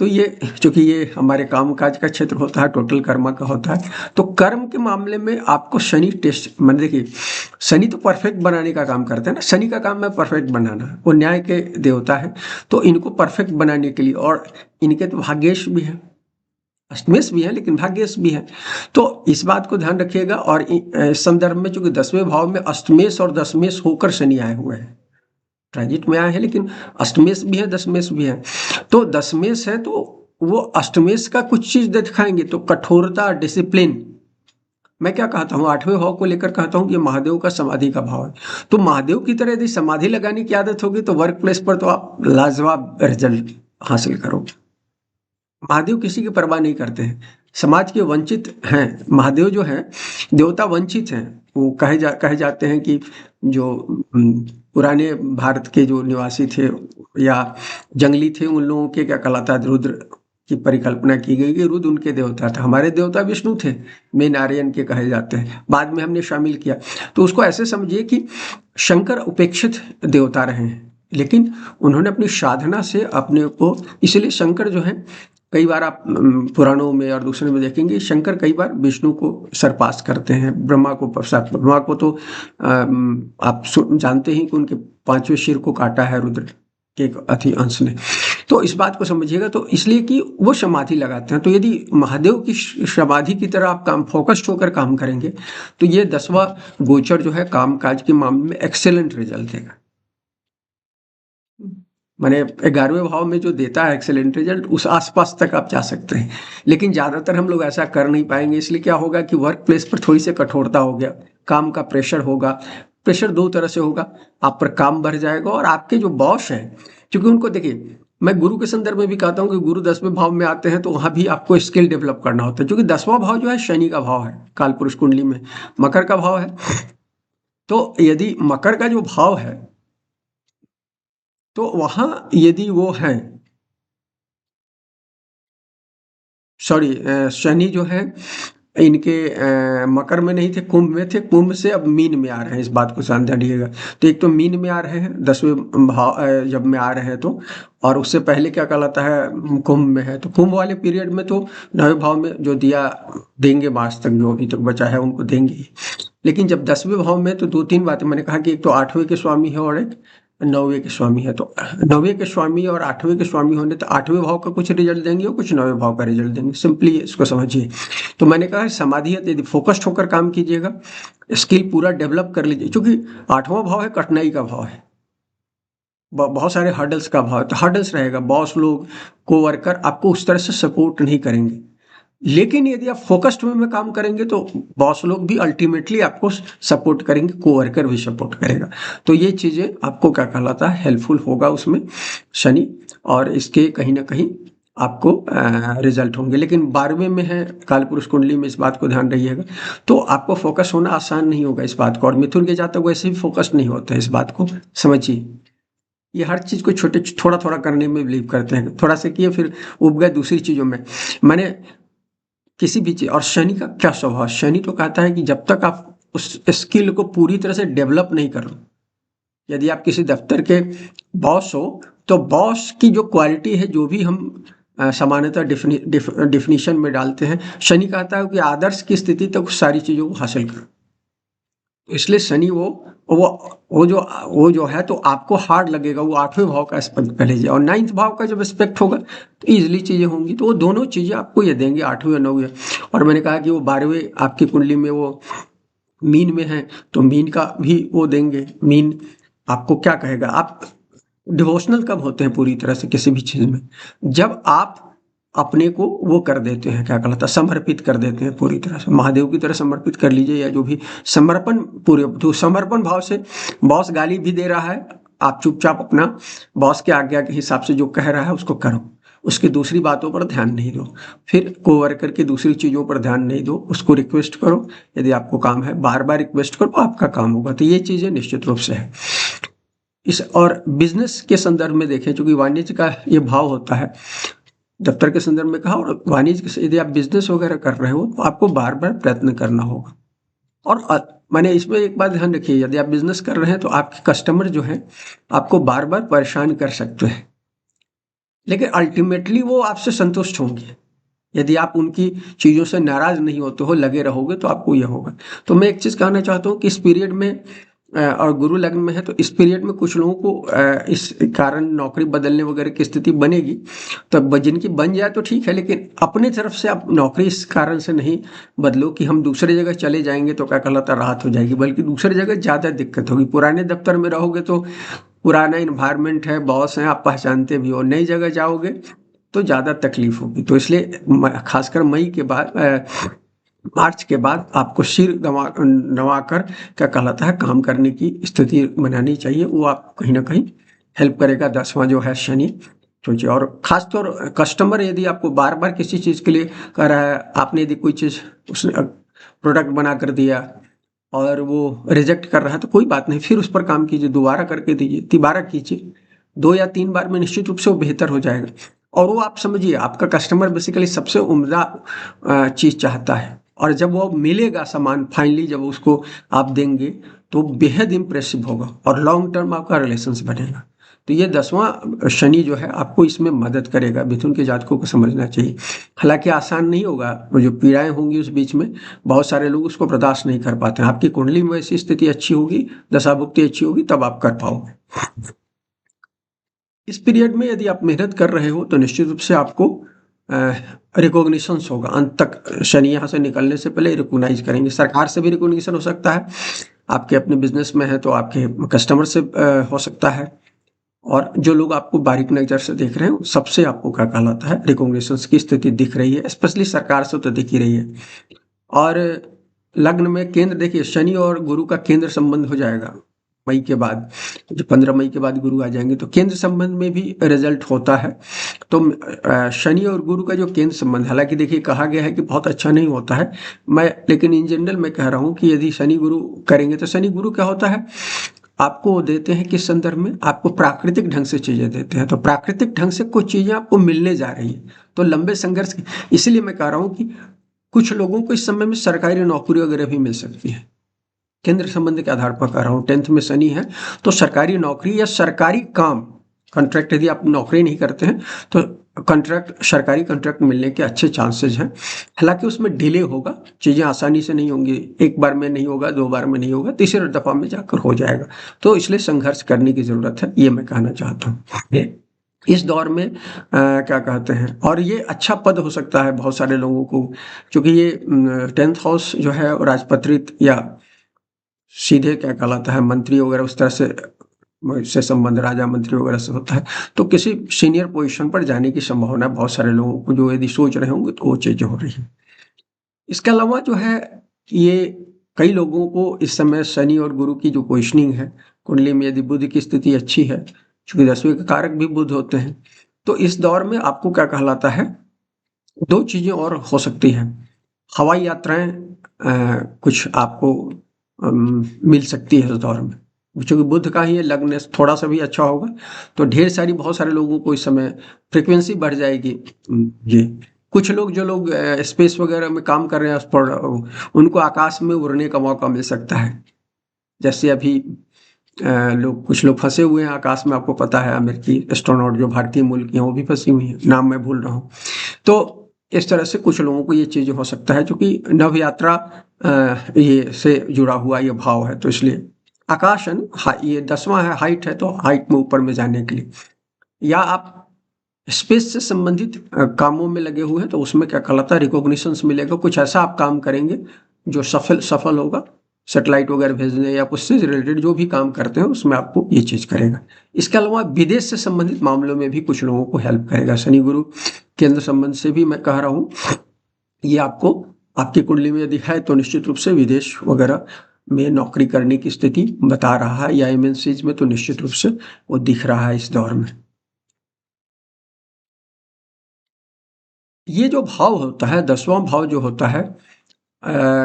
तो ये, चूंकि ये हमारे काम काज का क्षेत्र होता है, टोटल कर्मा का होता है, तो कर्म के मामले में आपको शनि टेस्ट, मैंने देखिए शनि तो परफेक्ट बनाने का काम करते हैं ना, शनि का काम है परफेक्ट बनाना, वो न्याय के देवता है, तो इनको परफेक्ट बनाने के लिए, और इनके तो भाग्येश भी है, अष्टमेश भी है लेकिन भाग्येश भी है, तो इस बात को ध्यान रखिएगा। और इस संदर्भ में चूंकि 10वें भाव में अष्टमेश और दशमेश होकर शनि आए हुए हैं, ट्रांजिट में आए हैं, लेकिन अष्टमेश भी है, दशमेश भी है, तो दशमेश है तो वो अष्टमेश का कुछ चीज दिखाएंगे, तो कठोरता, डिसिप्लिन। मैं क्या कहता हूँ, 8वें भाव को लेकर कहता हूँ कि महादेव का समाधि का भाव है, तो महादेव की तरह यदि समाधि लगाने की आदत होगी तो वर्क प्लेस पर तो आप लाजवाब रिजल्ट हासिल करोगे। महादेव किसी की परवाह नहीं करते हैं, समाज के वंचित हैं महादेव, जो है देवता वंचित हैं, वो कहे जाते हैं कि जो पुराने भारत के जो निवासी थे या जंगली थे, उन लोगों के क्या कहलाता है, रुद्र की परिकल्पना की गई कि रुद्र उनके देवता था, हमारे देवता विष्णु थे, मेन आर्यन के कहे जाते हैं, बाद में हमने शामिल किया, तो उसको ऐसे समझिए कि शंकर उपेक्षित देवता रहे हैं, लेकिन उन्होंने अपनी साधना से अपने को, इसलिए शंकर जो है, कई बार आप पुराणों में और दूसरे में देखेंगे शंकर कई बार विष्णु को सरपास करते हैं, ब्रह्मा को तो आप जानते ही कि उनके 5वें सिर को काटा है रुद्र के एक अति अंश ने, तो इस बात को समझिएगा। तो इसलिए कि वो समाधि लगाते हैं, तो यदि महादेव की समाधि की तरह आप काम फोकस्ड होकर काम करेंगे तो ये 10वां गोचर जो है काम काज के मामले में एक्सेलेंट रिजल्ट देगा। माने 11वें भाव में जो देता है एक्सेलेंट रिजल्ट, उस आसपास तक आप जा सकते हैं, लेकिन ज़्यादातर हम लोग ऐसा कर नहीं पाएंगे, इसलिए क्या होगा कि वर्क प्लेस पर थोड़ी सी कठोरता हो गया, काम का प्रेशर होगा, प्रेशर 2 तरह से होगा, आप पर काम बढ़ जाएगा, और आपके जो बॉस हैं, क्योंकि उनको देखिए, मैं गुरु के संदर्भ में भी कहता हूँ कि गुरु 10वें भाव में आते हैं तो वहाँ भी आपको स्किल डेवलप करना होता है, क्योंकि 10वां भाव जो है शनि का भाव है, कालपुरुष कुंडली में मकर का भाव है, तो यदि मकर का जो भाव है तो वहां यदि वो है, सॉरी शनि जो है इनके मकर में नहीं थे, कुंभ में थे, कुंभ से अब मीन में आ रहे हैं, इस बात को ध्यान रखिएगा। तो एक तो मीन में आ रहे हैं 10वें भाव जब में आ रहे हैं तो, और उससे पहले क्या कहलाता है कुंभ में है, तो कुंभ वाले पीरियड में तो 9वें भाव में जो दिया देंगे, मार्च तक जो अभी तक बचा है उनको देंगे ही। लेकिन जब 10वें भाव में, तो 2-3 बातें मैंने कहा कि एक तो 8वें के स्वामी है और एक 9वें के स्वामी है, तो 9वें के स्वामी और 8वें के स्वामी होने, तो 8वें भाव का कुछ रिजल्ट देंगे और कुछ 9वें भाव का रिजल्ट देंगे, सिंपली इसको समझिए। तो मैंने कहा समाधि है, यदि फोकस्ड होकर काम कीजिएगा, स्किल पूरा डेवलप कर लीजिए, क्योंकि 8वां भाव है कठिनाई का भाव है, बहुत सारे हर्डल्स का भाव है, तो हर्डल्स रहेगा, बॉस लोग, कोवर्कर आपको उस तरह से सपोर्ट नहीं करेंगे, लेकिन यदि आप फोकस्ड वे में काम करेंगे तो बॉस लोग भी अल्टीमेटली आपको सपोर्ट करेंगे, कोवर्कर भी सपोर्ट करेगा, तो ये चीजें आपको क्या कहलाता है हेल्पफुल होगा उसमें शनि, और इसके कहीं ना कहीं आपको रिजल्ट होंगे। लेकिन 12वें में है कालपुरुष कुंडली में, इस बात को ध्यान रखिएगा, तो आपको फोकस होना आसान नहीं होगा इस बात को, और मिथुन के जातक वैसे भी फोकस नहीं होते हैं, इस बात को समझिए। ये हर चीज को छोटे थोड़ा थोड़ा करने में बिलीव करते हैं, थोड़ा से किए फिर उब गए दूसरी चीजों में, मैंने किसी भी चीज। और शनि का क्या स्वभाव, शनि तो कहता है कि जब तक आप उस स्किल को पूरी तरह से डेवलप नहीं करो, यदि आप किसी दफ्तर के बॉस हो तो बॉस की जो क्वालिटी है, जो भी हम सामान्यतः डिफिनीशन में डालते हैं, शनि कहता है कि आदर्श की स्थिति तक सारी चीजों को हासिल करो, इसलिए शनि वो जो है, तो आपको हार्ड लगेगा, वो 8वें भाव का एस्पेक्ट पहले जाए, और 9th भाव का जब एस्पेक्ट होगा तो इजीली चीजें होंगी, तो वो दोनों चीजें आपको ये देंगे 8वें और 9वें। और मैंने कहा कि वो 12वें आपकी कुंडली में वो मीन में है, तो मीन का भी वो देंगे, मीन आपको क्या कहेगा, आप डिवोशनल कब होते हैं पूरी तरह से किसी भी चीज़ में? जब आप अपने को वो कर देते हैं, क्या कहलाता है, समर्पित कर देते हैं पूरी तरह से। महादेव की तरह समर्पित कर लीजिए, या जो भी समर्पण, पूरे तो समर्पण भाव से बॉस गाली भी दे रहा है, आप चुपचाप अपना बॉस की आज्ञा के हिसाब से जो कह रहा है उसको करो। उसकी दूसरी बातों पर ध्यान नहीं दो। फिर कोवर्कर की दूसरी चीज़ों पर ध्यान नहीं दो, उसको रिक्वेस्ट करो। यदि आपको काम है, बार-बार रिक्वेस्ट करो, आपका काम होगा। तो ये चीज़ें निश्चित रूप से है। इस और बिज़नेस के संदर्भ में देखें, चूँकि वाणिज्य का ये भाव होता है, दफ्तर के संदर्भ में कहा, और वाणिज्य के यदि आप बिज़नेस वगैरह कर रहे हो तो आपको बार-बार प्रयत्न करना होगा। और माने इसमें एक बात ध्यान रखिए, यदि आप बिज़नेस कर रहे हैं तो आपके कस्टमर जो हैं, आपको बार-बार परेशान कर सकते हैं। लेकिन अल्टीमेटली वो आपसे संतुष्ट होंगे। यदि आप उनकी चीज़ों से नाराज़ नहीं होते हो, लगे रहोगे, तो आपको ये होगा। तो मैं एक चीज़ कहना चाहता हूँ कि इस पीरियड में और गुरु लग्न में है, तो इस पीरियड में कुछ लोगों को इस कारण नौकरी बदलने वगैरह की स्थिति बनेगी। तो जिनकी बन जाए तो ठीक है, लेकिन अपनी तरफ से आप नौकरी इस कारण से नहीं बदलो कि हम दूसरी जगह चले जाएँगे तो क्या कहलाता है, राहत हो जाएगी, बल्कि दूसरी जगह ज़्यादा दिक्कत होगी। पुराने दफ्तर में रहोगे तो पुराना एनवायरनमेंट है, बॉस हैं, आप पहचानते भी हो। नई जगह जाओगे तो ज़्यादा तकलीफ होगी। तो इसलिए खासकर मई के बाद, मार्च के बाद आपको सिर नवाकर, क्या कहलाता है, काम करने की स्थिति बनानी चाहिए। वो आप कहीं ना कहीं हेल्प करेगा। 10वां जो है शनि, सोचिए। और खासतौर कस्टमर यदि आपको बार बार किसी चीज़ के लिए कह रहा है, आपने यदि कोई चीज़ उसने प्रोडक्ट बना कर दिया और वो रिजेक्ट कर रहा है, तो कोई बात नहीं, फिर उस पर काम कीजिए, दोबारा करके दीजिए, तिबारा कीजिए। 2 या 3 बार में निश्चित रूप से वो बेहतर हो जाएगा। और वो आप समझिए, आपका कस्टमर बेसिकली सबसे उम्दा चीज़ चाहता है, और जब वो मिलेगा सामान फाइनली, जब उसको आप देंगे, तो बेहद इम्प्रेसिव होगा और लॉन्ग टर्म आपका रिलेशंस बनेगा। तो ये 10वां शनि जो है आपको इसमें मदद करेगा। मिथुन के जातकों को समझना चाहिए। हालांकि आसान नहीं होगा, वो जो पीड़ाएं होंगी उस बीच में, बहुत सारे लोग उसको बर्दाश्त नहीं कर पाते हैं। आपकी कुंडली में वैसी स्थिति अच्छी होगी, दशाभुक्ति अच्छी होगी, तब आप कर पाओगे। इस पीरियड में यदि आप मेहनत कर रहे हो तो निश्चित रूप से आपको रिकॉग्निशंस होगा। अंत तक शनि यहाँ से निकलने से पहले रिकॉग्नाइज करेंगे। सरकार से भी रिकॉग्निशन हो सकता है, आपके अपने बिजनेस में है तो आपके कस्टमर से हो सकता है, और जो लोग आपको बारीक नज़र से देख रहे हैं सबसे आपको क्या कहलाता है, रिकॉग्निशंस की स्थिति दिख रही है। स्पेशली सरकार से तो दिख ही रही है। और लग्न में केंद्र, देखिए शनि और गुरु का केंद्र संबंध हो जाएगा मई के बाद। जो 15 मई के बाद गुरु आ जाएंगे तो केंद्र संबंध में भी रिजल्ट होता है। तो शनि और गुरु का जो केंद्र संबंध, हालांकि देखिए कहा गया है कि बहुत अच्छा नहीं होता है, लेकिन इन जनरल मैं कह रहा हूँ कि यदि शनि गुरु करेंगे, तो शनि गुरु क्या होता है, आपको देते हैं किस संदर्भ में, आपको प्राकृतिक ढंग से चीज़ें देते हैं। तो प्राकृतिक ढंग से कुछ चीज़ें आपको मिलने जा रही है, तो लंबे संघर्ष इसलिए मैं कह रहा हूँ कि कुछ लोगों को इस समय में सरकारी नौकरी वगैरह भी मिल सकती है। केंद्र संबंध के आधार पर कह रहा हूँ, 10th में शनि है तो सरकारी नौकरी या सरकारी काम, कॉन्ट्रैक्ट, यदि आप नौकरी नहीं करते हैं तो कॉन्ट्रैक्ट, सरकारी कॉन्ट्रैक्ट मिलने के अच्छे चांसेस हैं। हालांकि उसमें डिले होगा, चीज़ें आसानी से नहीं होंगी, एक बार में नहीं होगा, 2 बार में नहीं होगा, तीसरे दफ़ा में जाकर हो जाएगा। तो इसलिए संघर्ष करने की ज़रूरत है, ये मैं कहना चाहता हूँ इस दौर में। क्या कहते हैं, और ये अच्छा पद हो सकता है बहुत सारे लोगों को, क्योंकि ये 10th हाउस जो है राजपत्रित या सीधे क्या कहलाता है, मंत्री वगैरह उस तरह से संबंध राजा मंत्री वगैरह से होता है। तो किसी सीनियर पोजीशन पर जाने की संभावना बहुत सारे लोगों को, जो यदि सोच रहे होंगे तो वो चीज़ें हो रही है। इसके अलावा जो है, ये कई लोगों को इस समय शनि और गुरु की जो पोजिशनिंग है कुंडली में, यदि बुध की स्थिति अच्छी है, चूंकि 10वें के कारक भी बुध होते हैं, तो इस दौर में आपको क्या कहलाता है, 2 चीज़ें और हो सकती हैं। हवाई यात्राएं कुछ आपको मिल सकती है इस दौर में, क्योंकि बुध का ही लग्न थोड़ा सा भी अच्छा होगा, तो ढेर सारी बहुत सारे लोगों को इस समय फ्रिक्वेंसी बढ़ जाएगी। ये कुछ लोग, जो लोग स्पेस वगैरह में काम कर रहे हैं, उस पर उनको आकाश में उड़ने का मौका मिल सकता है। जैसे अभी कुछ लोग फंसे हुए हैं आकाश में, आपको पता है, अमेरिकी एस्ट्रोनॉट जो भारतीय मूल की हैं वो भी फंसी हुई हैं, नाम मैं भूल रहा हूँ। तो इस तरह से कुछ लोगों को ये चीज़ हो सकता है, क्योंकि नव यात्रा ये से जुड़ा हुआ ये भाव है, तो इसलिए आकाशन ये 10वां है, हाइट है, तो हाइट में ऊपर में जाने के लिए, या आप स्पेस से संबंधित कामों में लगे हुए हैं, तो उसमें क्या कहलाता है, रिकॉग्निशंस मिलेगा। कुछ ऐसा आप काम करेंगे जो सफल होगा, सैटेलाइट वगैरह भेजने या उससे रिलेटेड जो भी काम करते हैं उसमें आपको ये चीज़ करेगा। इसके अलावा विदेश से संबंधित मामलों में भी कुछ लोगों को हेल्प करेगा। शनि गुरु केंद्र संबंध से भी मैं कह रहा हूँ, ये आपको आपकी कुंडली में यदि है तो निश्चित रूप से विदेश वगैरह में नौकरी करने की स्थिति बता रहा है, या एमएनसीज में तो निश्चित रूप से वो दिख रहा है इस दौर में। ये जो भाव होता है, 10वां भाव जो होता है,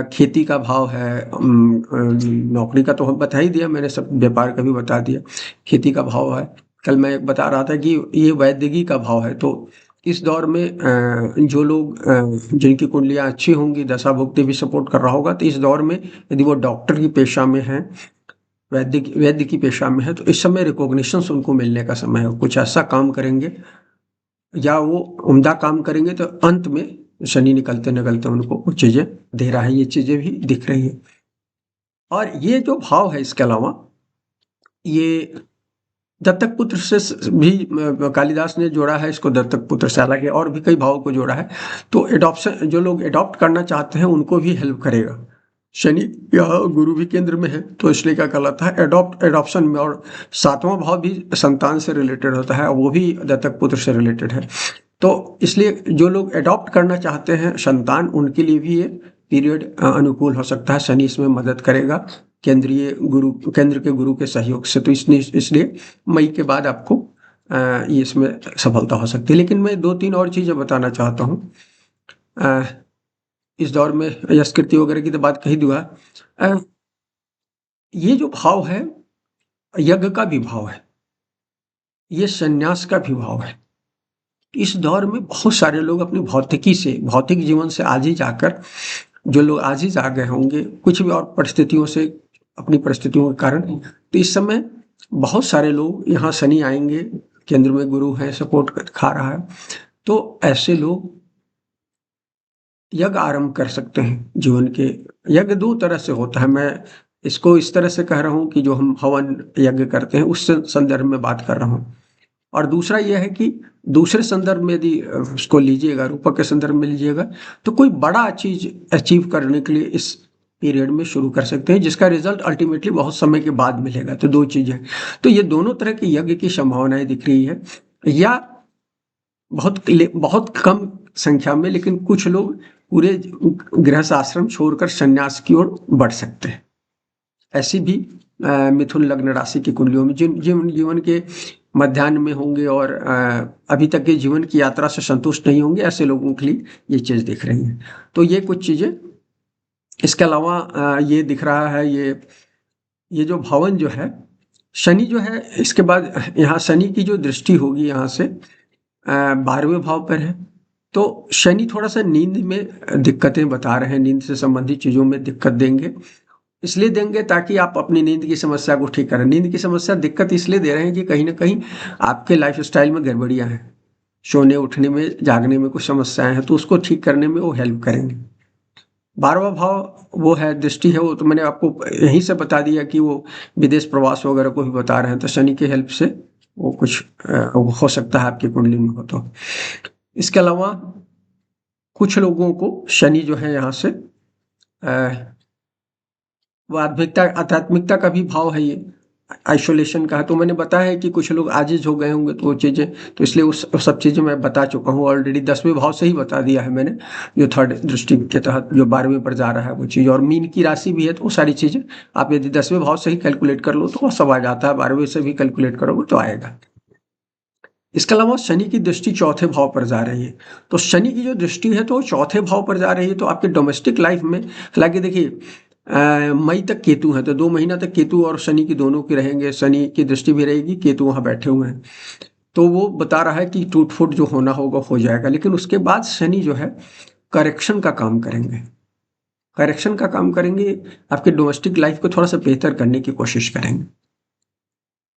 खेती का भाव है, नौकरी का तो हम बता ही दिया मैंने, सब व्यापार का भी बता दिया, खेती का भाव है। कल मैं एक बता रहा था कि ये वैदिकी का भाव है। तो इस दौर में जो लोग जिनकी कुंडलियाँ अच्छी होंगी, दशा भुक्ति भी सपोर्ट कर रहा होगा, तो इस दौर में यदि वो डॉक्टर की पेशा में है, वैद्य की पेशा में है, तो इस समय रिकॉग्निशंस उनको मिलने का समय है। कुछ ऐसा काम करेंगे या वो उम्दा काम करेंगे तो अंत में शनि निकलते निकलते उनको वो चीज़ें दे रहा है, ये चीज़ें भी दिख रही हैं। और ये जो भाव है इसके अलावा ये दत्तक पुत्र से भी कालिदास ने जोड़ा है इसको, दत्तक पुत्र से, हालांकि और भी कई भावों को जोड़ा है। तो एडॉप्शन, जो लोग एडॉप्ट करना चाहते हैं उनको भी हेल्प करेगा। शनि या गुरु भी केंद्र में है, तो इसलिए क्या कहलाता है, एडॉप्शन में। और 7वां भाव भी संतान से रिलेटेड होता है, वो भी दत्तक पुत्र से रिलेटेड है। तो इसलिए जो लोग एडॉप्ट करना चाहते हैं संतान, उनके लिए भी ये पीरियड अनुकूल हो सकता है। शनि इसमें मदद करेगा केंद्र के गुरु के सहयोग से। तो इसलिए मई के बाद आपको ये इसमें सफलता हो सकती है। लेकिन मैं 2-3 और चीज़ें बताना चाहता हूँ। इस दौर में यशकृति वगैरह की तो बात कही दूंगा। ये जो भाव है, यज्ञ का भी भाव है, ये संन्यास का भी भाव है। इस दौर में बहुत सारे लोग अपनी भौतिक जीवन से आज ही जाकर, जो लोग आज ही जा गए होंगे कुछ भी और परिस्थितियों से, अपनी परिस्थितियों के कारण, तो इस समय बहुत सारे लोग यहाँ शनि आएंगे, केंद्र में गुरु है, सपोर्ट खा रहा है, तो ऐसे लोग यज्ञ आरंभ कर सकते हैं जीवन के। यज्ञ 2 तरह से होता है, मैं इसको इस तरह से कह रहा हूँ कि जो हम हवन यज्ञ करते हैं उस संदर्भ में बात कर रहा हूँ। और दूसरा यह है कि दूसरे संदर्भ में यदि उसको लीजिएगा, रूपक के संदर्भ में लीजिएगा, तो कोई बड़ा चीज अचीव करने के लिए इस पीरियड में शुरू कर सकते हैं, जिसका रिजल्ट अल्टीमेटली बहुत समय के बाद मिलेगा। तो 2 चीजें, तो ये दोनों तरह के यज्ञ की संभावनाएं दिख रही है। या बहुत कम संख्या में, लेकिन कुछ लोग पूरे गृहस्थ आश्रम छोड़कर संन्यास की ओर बढ़ सकते हैं। ऐसी भी मिथुन लग्न राशि की कुंडलियों में जिन जीवन के मध्याह्न में होंगे और अभी तक के जीवन की यात्रा से संतुष्ट नहीं होंगे, ऐसे लोगों के लिए ये चीज़ दिख रही है। तो ये कुछ चीज़ें। इसके अलावा ये दिख रहा है, ये जो भवन जो है, शनि जो है, इसके बाद यहाँ शनि की जो दृष्टि होगी यहाँ से 12वें भाव पर है। तो शनि थोड़ा सा नींद में दिक्कतें बता रहे हैं, नींद से संबंधित चीज़ों में दिक्कत देंगे। इसलिए देंगे ताकि आप अपनी नींद की समस्या को ठीक करें। नींद की समस्या दिक्कत इसलिए दे रहे हैं कि कहीं ना कहीं आपके लाइफस्टाइल में गड़बड़ियां हैं, सोने उठने में, जागने में कुछ समस्याएं हैं, तो उसको ठीक करने में वो हेल्प करेंगे। 12वां भाव वो है, दृष्टि है, वो तो मैंने आपको यहीं से बता दिया कि वो विदेश प्रवास वगैरह को भी बता रहे हैं। तो शनि के हेल्प से वो कुछ हो सकता है आपकी कुंडली में हो। तो इसके अलावा कुछ लोगों को शनि जो है यहाँ से वो आध्यात्मिकता का भी भाव है, ये आइसोलेशन का है। तो मैंने बताया है कि कुछ लोग आजिज हो गए होंगे, तो वो चीज़ें, तो इसलिए उस सब चीज़ें मैं बता चुका हूँ ऑलरेडी। 10वें भाव से ही बता दिया है मैंने, जो थर्ड दृष्टि के तहत जो 12वें पर जा रहा है वो चीज़। और मीन की राशि भी है, तो वो सारी चीज़ें आप यदि 10वें भाव से ही कैलकुलेट कर लो तो वो सब आ जाता है, 12वें से भी कैलकुलेट करोगे तो आएगा। इसके अलावा शनि की दृष्टि 4थे भाव पर जा रही है। तो शनि की जो दृष्टि है तो 4थे भाव पर जा रही है, तो आपके डोमेस्टिक लाइफ में, हालांकि देखिए मई तक केतु है, तो 2 महीना तक केतु और शनि की दोनों के रहेंगे। शनि की दृष्टि भी रहेगी, केतु वहाँ बैठे हुए हैं, तो वो बता रहा है कि टूट फूट जो होना होगा हो जाएगा। लेकिन उसके बाद शनि जो है करेक्शन का काम करेंगे, आपके डोमेस्टिक लाइफ को थोड़ा सा बेहतर करने की कोशिश करेंगे।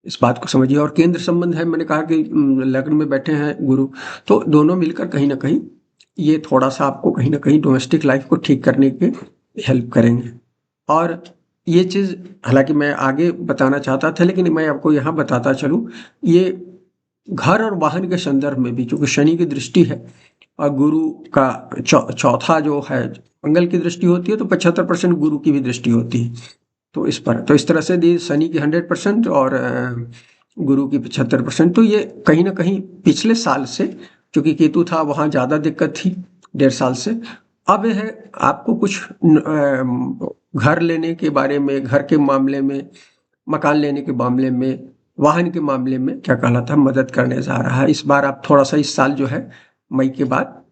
इस बात को समझिए। और केंद्र संबंध है, मैंने कहा कि लग्न में बैठे हैं गुरु, तो दोनों मिलकर कहीं ना कहीं ये थोड़ा सा आपको कहीं ना कहीं डोमेस्टिक लाइफ को ठीक करने के हेल्प करेंगे। और ये चीज़ हालांकि मैं आगे बताना चाहता था, लेकिन मैं आपको यहाँ बताता चलूँ, ये घर और वाहन के संदर्भ में भी, क्योंकि शनि की दृष्टि है और गुरु का चौथा जो है मंगल की दृष्टि होती है तो 75% गुरु की भी दृष्टि होती है। तो इस तरह से शनि की 100% और गुरु की 75%। तो ये कहीं ना कहीं पिछले साल से, क्योंकि केतु था वहाँ ज़्यादा दिक्कत थी 1.5 साल से, अब यह है आपको कुछ घर लेने के बारे में, घर के मामले में, मकान लेने के मामले में, वाहन के मामले में क्या कहलाता है मदद करने जा रहा है। इस बार आप थोड़ा सा इस साल जो है मई के बाद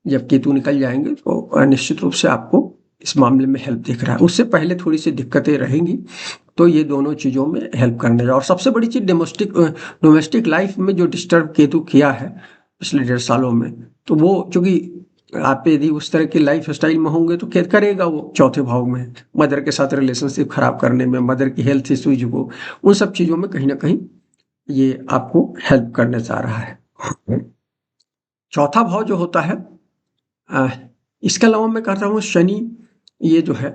जब केतु निकल जाएंगे तो निश्चित रूप से आपको इस मामले में हेल्प दिख रहा है। उससे पहले थोड़ी सी दिक्कतें रहेंगी, तो ये दोनों चीज़ों में हेल्प करने जाओ। और सबसे बड़ी चीज़ डोमेस्टिक लाइफ में जो डिस्टर्ब केतु किया है पिछले 1.5 सालों में, तो वो चूंकि आप यदि उस तरह की लाइफ स्टाइल में होंगे तो क्या करेगा वो चौथे भाव में, मदर के साथ रिलेशनशिप खराब करने में, मदर की हेल्थ इश्यूज को, उन सब चीज़ों में कहीं ना कहीं ये आपको हेल्प करने जा रहा है। चौथा भाव जो होता है, इसके अलावा मैं कहता हूँ शनि, ये जो है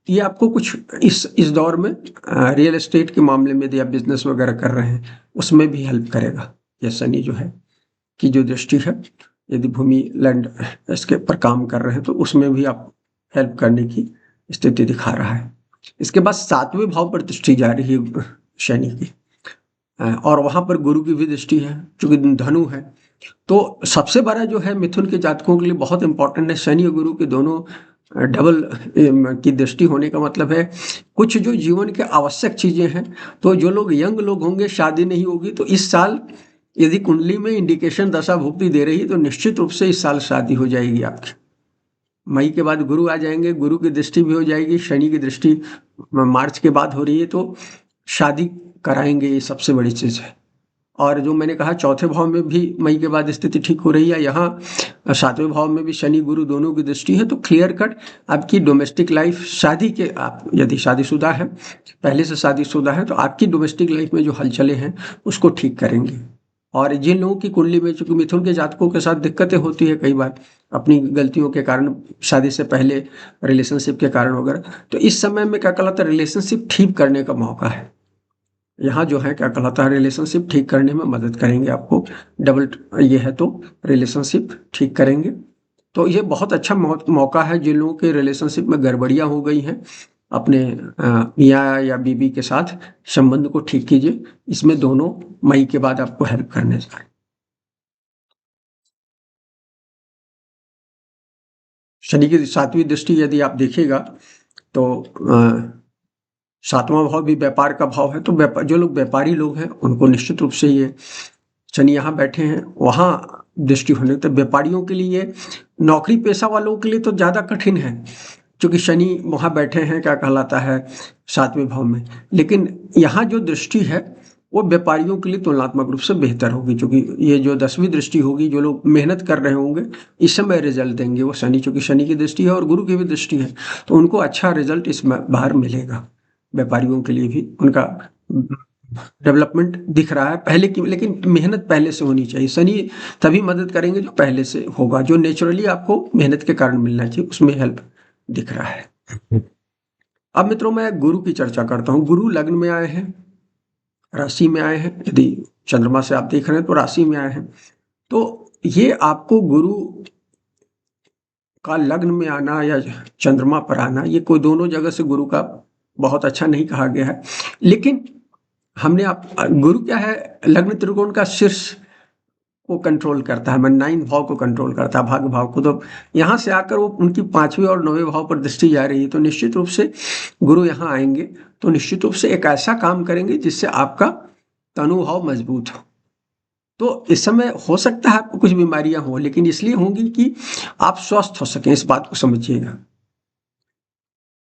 ये आपको कुछ इस दौर में रियल एस्टेट के मामले में यदि आप बिजनेस वगैरह कर रहे हैं उसमें भी हेल्प करेगा। ये शनि जो है की जो दृष्टि है, यदि भूमि लैंड इसके ऊपर काम कर रहे हैं तो उसमें भी आप हेल्प करने की स्थिति दिखा रहा है। इसके बाद 7वें भाव पर दृष्टि जा रही है शनि की, और वहाँ पर गुरु की भी दृष्टि है क्योंकि धनु है। तो सबसे बड़ा जो है मिथुन के जातकों के लिए बहुत इंपॉर्टेंट है, शनि और गुरु के दोनों डबल की दृष्टि होने का मतलब है कुछ जो जीवन के आवश्यक चीज़ें हैं। तो जो लोग यंग लोग होंगे, शादी नहीं होगी, तो इस साल यदि कुंडली में इंडिकेशन दशा भुक्ति दे रही है तो निश्चित रूप से इस साल शादी हो जाएगी आपकी। मई के बाद गुरु आ जाएंगे, गुरु की दृष्टि भी हो जाएगी, शनि की दृष्टि मार्च के बाद हो रही है, तो शादी कराएंगे, ये सबसे बड़ी चीज़ है। और जो मैंने कहा चौथे भाव में भी मई के बाद स्थिति ठीक हो रही है, यहाँ 7वें भाव में भी शनि गुरु दोनों की दृष्टि है, तो क्लियर कट आपकी डोमेस्टिक लाइफ, शादी के, आप यदि शादीशुदा है, पहले से शादीशुदा है, तो आपकी डोमेस्टिक लाइफ में जो हलचलें हैं उसको ठीक करेंगे। और जिन लोगों की कुंडली में, चूंकि मिथुन के जातकों के साथ दिक्कतें होती है कई बार अपनी गलतियों के कारण, शादी से पहले रिलेशनशिप के कारण वगैरह, तो इस समय में क्या कहलाता है रिलेशनशिप ठीक करने का मौका है। यहाँ जो है क्या कहलाता है रिलेशनशिप ठीक करने में मदद करेंगे आपको, डबल ये है तो रिलेशनशिप ठीक करेंगे। तो ये बहुत अच्छा मौका है जिन लोगों के रिलेशनशिप में गड़बड़ियाँ हो गई हैं, अपने मियाँ या बीबी के साथ संबंध को ठीक कीजिए। इसमें दोनों मई के बाद आपको हेल्प करने जा रहे हैं। शनि की 7वीं दृष्टि यदि आप देखिएगा तो 7वां भाव भी व्यापार का भाव है, तो जो लोग व्यापारी लोग हैं उनको निश्चित रूप से ये शनि यहाँ बैठे हैं वहाँ दृष्टि होने, तो व्यापारियों के लिए, नौकरी पेशा वालों के लिए तो ज़्यादा कठिन है क्योंकि शनि वहाँ बैठे हैं क्या कहलाता है 7वें भाव में। लेकिन यहाँ जो दृष्टि है वो व्यापारियों के लिए तुलनात्मक रूप से बेहतर होगी, क्योंकि ये जो 10वीं दृष्टि होगी, जो लोग मेहनत कर रहे होंगे इस समय रिजल्ट देंगे वो शनि, चूंकि शनि की दृष्टि है और गुरु की भी दृष्टि है, तो उनको अच्छा रिजल्ट इस बार मिलेगा। व्यापारियों के लिए भी उनका डेवलपमेंट दिख रहा है पहले की, लेकिन मेहनत पहले से होनी चाहिए। शनि तभी मदद करेंगे जो पहले से होगा, जो नेचुरली आपको मेहनत के कारण मिलना चाहिए उसमें हेल्प दिख रहा है। अब मित्रों मैं गुरु की चर्चा करता हूँ। गुरु लग्न में आए हैं, राशि में आए हैं, यदि चंद्रमा से आप देख रहे हैं तो राशि में आए हैं, तो ये आपको गुरु का लग्न में आना या चंद्रमा पर आना, ये कोई दोनों जगह से गुरु का बहुत अच्छा नहीं कहा गया है। लेकिन हमने आप गुरु क्या है, लग्न त्रिकोण का शीर्ष को कंट्रोल करता है, मैं 9 भाव को कंट्रोल करता है, भाग्य भाव को। तो यहाँ से आकर वो उनकी 5वें और 9वें भाव पर दृष्टि जा रही है, तो निश्चित रूप से गुरु यहाँ आएंगे तो निश्चित रूप से एक ऐसा काम करेंगे जिससे आपका तनुभाव मजबूत हो। तो इस समय हो सकता है आपको कुछ बीमारियां हो, लेकिन इसलिए होंगी कि आप स्वस्थ हो सकें, इस बात को समझिएगा।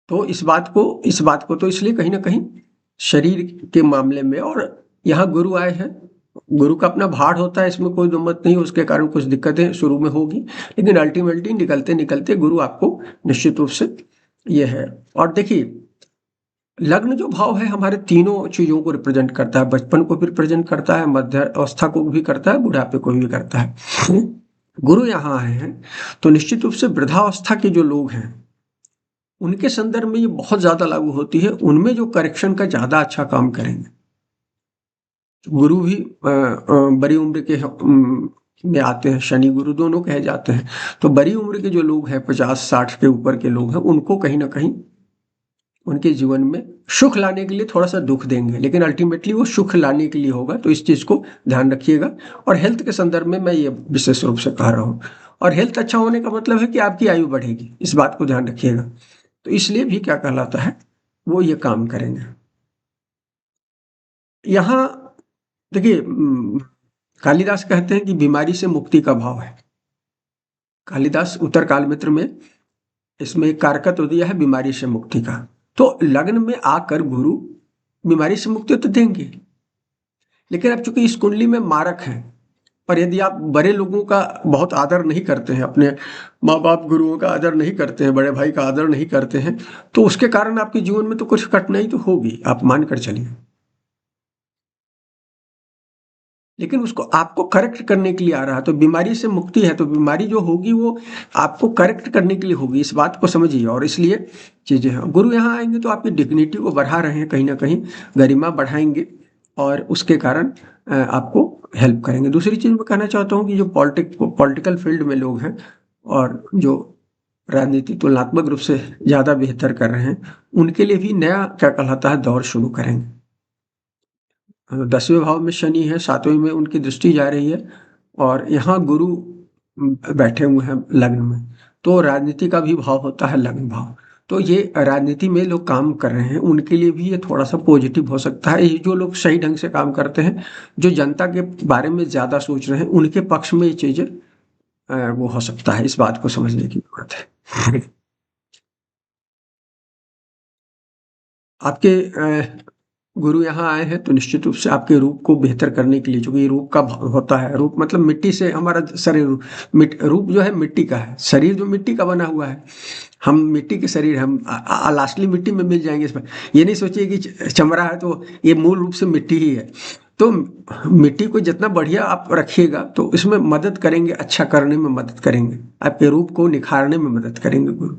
तो इस बात को तो इसलिए कहीं ना कहीं शरीर के मामले में, और यहाँ गुरु आए हैं, गुरु का अपना भार होता है, इसमें कोई दो मत नहीं, उसके कारण कुछ दिक्कतें शुरू में होगी, लेकिन अल्टीमेटली निकलते निकलते गुरु आपको निश्चित रूप से ये है। और देखिए लग्न जो भाव है हमारे तीनों चीजों को रिप्रेजेंट करता है, बचपन को भी रिप्रेजेंट करता है, मध्य अवस्था को भी करता है, बुढ़ापे को भी करता है। गुरु यहाँ आए हैं तो निश्चित रूप से वृद्धावस्था के जो लोग हैं उनके संदर्भ में ये बहुत ज्यादा लागू होती है, उनमें जो करेक्शन का ज्यादा अच्छा काम करेंगे। गुरु भी बड़ी उम्र के में आते हैं, शनि गुरु दोनों कहे जाते हैं। तो बड़ी उम्र के जो लोग हैं, 50-60 के ऊपर के लोग हैं, उनको कहीं ना कहीं उनके जीवन में सुख लाने के लिए थोड़ा सा दुख देंगे, लेकिन अल्टीमेटली वो सुख लाने के लिए होगा। तो इस चीज़ को ध्यान रखिएगा। और हेल्थ के संदर्भ में मैं ये विशेष रूप से कह रहा हूँ। और हेल्थ अच्छा होने का मतलब है कि आपकी आयु बढ़ेगी, इस बात को ध्यान रखिएगा। तो इसलिए भी क्या कहलाता है, वो ये काम करेंगे। यहाँ देखिए, कालिदास कहते हैं कि बीमारी से मुक्ति का भाव है। कालिदास उत्तर काल मित्र में इसमें एक कारकत्व तो दिया है बीमारी से मुक्ति का। तो लग्न में आकर गुरु बीमारी से मुक्ति तो देंगे, लेकिन अब चूंकि इस कुंडली में मारक है, और यदि आप बड़े लोगों का बहुत आदर नहीं करते हैं, अपने माँ बाप गुरुओं का आदर नहीं करते हैं, बड़े भाई का आदर नहीं करते हैं, तो उसके कारण आपके जीवन में तो कुछ कठिनाई तो होगी, आप मान कर चलिए। लेकिन उसको आपको करेक्ट करने के लिए आ रहा है। तो बीमारी से मुक्ति है, तो बीमारी जो होगी वो आपको करेक्ट करने के लिए होगी, इस बात को समझिए। और इसलिए चीज़ें हैं, गुरु यहाँ आएंगे तो आपकी डिग्निटी को बढ़ा रहे हैं, कहीं ना कहीं गरिमा बढ़ाएंगे, और उसके कारण आपको हेल्प करेंगे। दूसरी चीज़ मैं कहना चाहता हूँ कि जो पॉलिटिकल फील्ड में लोग हैं और जो राजनीति तुलनात्मक रूप से ज़्यादा बेहतर कर रहे हैं, उनके लिए भी नया क्या कहलाता है दौर शुरू करेंगे। 10वें भाव में शनि है, 7वें में उनकी दृष्टि जा रही है, और यहाँ गुरु बैठे हुए हैं लग्न में। तो राजनीति का भी भाव होता है लग्न भाव। तो ये राजनीति में लोग काम कर रहे हैं, उनके लिए भी ये थोड़ा सा पॉजिटिव हो सकता है। ये जो लोग सही ढंग से काम करते हैं, जो जनता के बारे में ज़्यादा सोच रहे हैं, उनके पक्ष में ये चीज़ें वो हो सकता है। इस बात को समझने की जरूरत है। आपके गुरु यहाँ आए हैं तो निश्चित रूप से आपके रूप को बेहतर करने के लिए, चूंकि रूप का होता है, रूप मतलब मिट्टी से हमारा शरीर, रूप जो है मिट्टी का है, शरीर जो मिट्टी का बना हुआ है। हम मिट्टी के शरीर, हम लास्टली मिट्टी में मिल जाएंगे। इसमें ये नहीं सोचिए कि चमड़ा है तो ये मूल रूप से मिट्टी ही है। तो मिट्टी को जितना बढ़िया आप रखिएगा तो इसमें मदद करेंगे, अच्छा करने में मदद करेंगे, आपके रूप को निखारने में मदद करेंगे गुरु।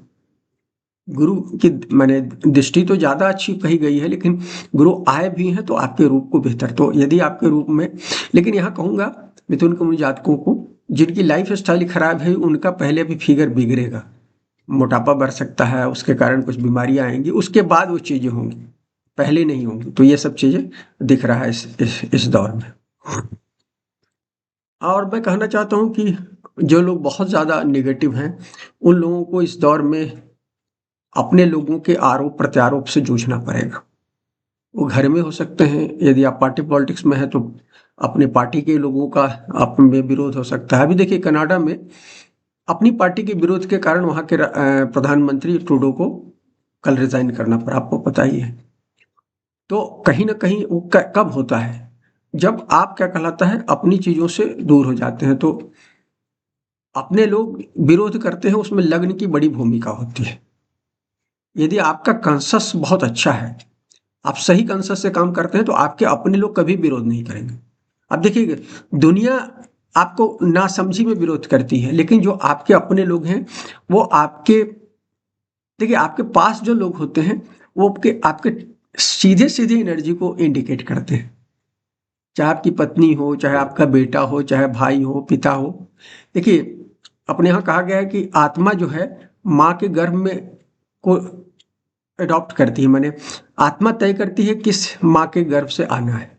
गुरु की मैंने दृष्टि तो ज़्यादा अच्छी कही गई है, लेकिन गुरु आए भी हैं तो आपके रूप को बेहतर। तो यदि आपके रूप में, लेकिन यहाँ कहूँगा मिथुन कुंभ जातकों को जिनकी लाइफ स्टाइल खराब है, उनका पहले भी फिगर बिगड़ेगा, मोटापा बढ़ सकता है, उसके कारण कुछ बीमारियाँ आएंगी, उसके बाद वो चीज़ें होंगी, पहले नहीं होंगी। तो ये सब चीज़ें दिख रहा है इस दौर में। और मैं कहना चाहता हूँ कि जो लोग बहुत ज़्यादा निगेटिव हैं, उन लोगों को इस दौर में अपने लोगों के आरोप प्रत्यारोप से जूझना पड़ेगा। वो घर में हो सकते हैं, यदि आप पार्टी पॉलिटिक्स में है तो अपने पार्टी के लोगों का आप में विरोध हो सकता है। अभी देखिए कनाडा में अपनी पार्टी के विरोध के कारण वहाँ के प्रधानमंत्री ट्रूडो को कल रिजाइन करना पड़ा, आपको पता ही है। तो कहीं ना कहीं वो कब होता है, जब आप क्या कहलाता है अपनी चीज़ों से दूर हो जाते हैं। तो अपने लोग विरोध करते हैं, उसमें लग्न की बड़ी भूमिका होती है। यदि आपका कंसस बहुत अच्छा है, आप सही कंसस से काम करते हैं, तो आपके अपने लोग कभी विरोध नहीं करेंगे। अब देखिए दुनिया आपको नासमझी में विरोध करती है, लेकिन जो आपके अपने लोग हैं वो आपके, देखिए आपके पास जो लोग होते हैं वो आपके सीधे सीधे एनर्जी को इंडिकेट करते हैं। चाहे आपकी पत्नी हो, चाहे आपका बेटा हो, चाहे भाई हो, पिता हो। देखिए अपने यहाँ कहा गया है कि आत्मा जो है माँ के गर्भ में को अडॉप्ट करती है, माने आत्मा तय करती है किस माँ के गर्भ से आना है।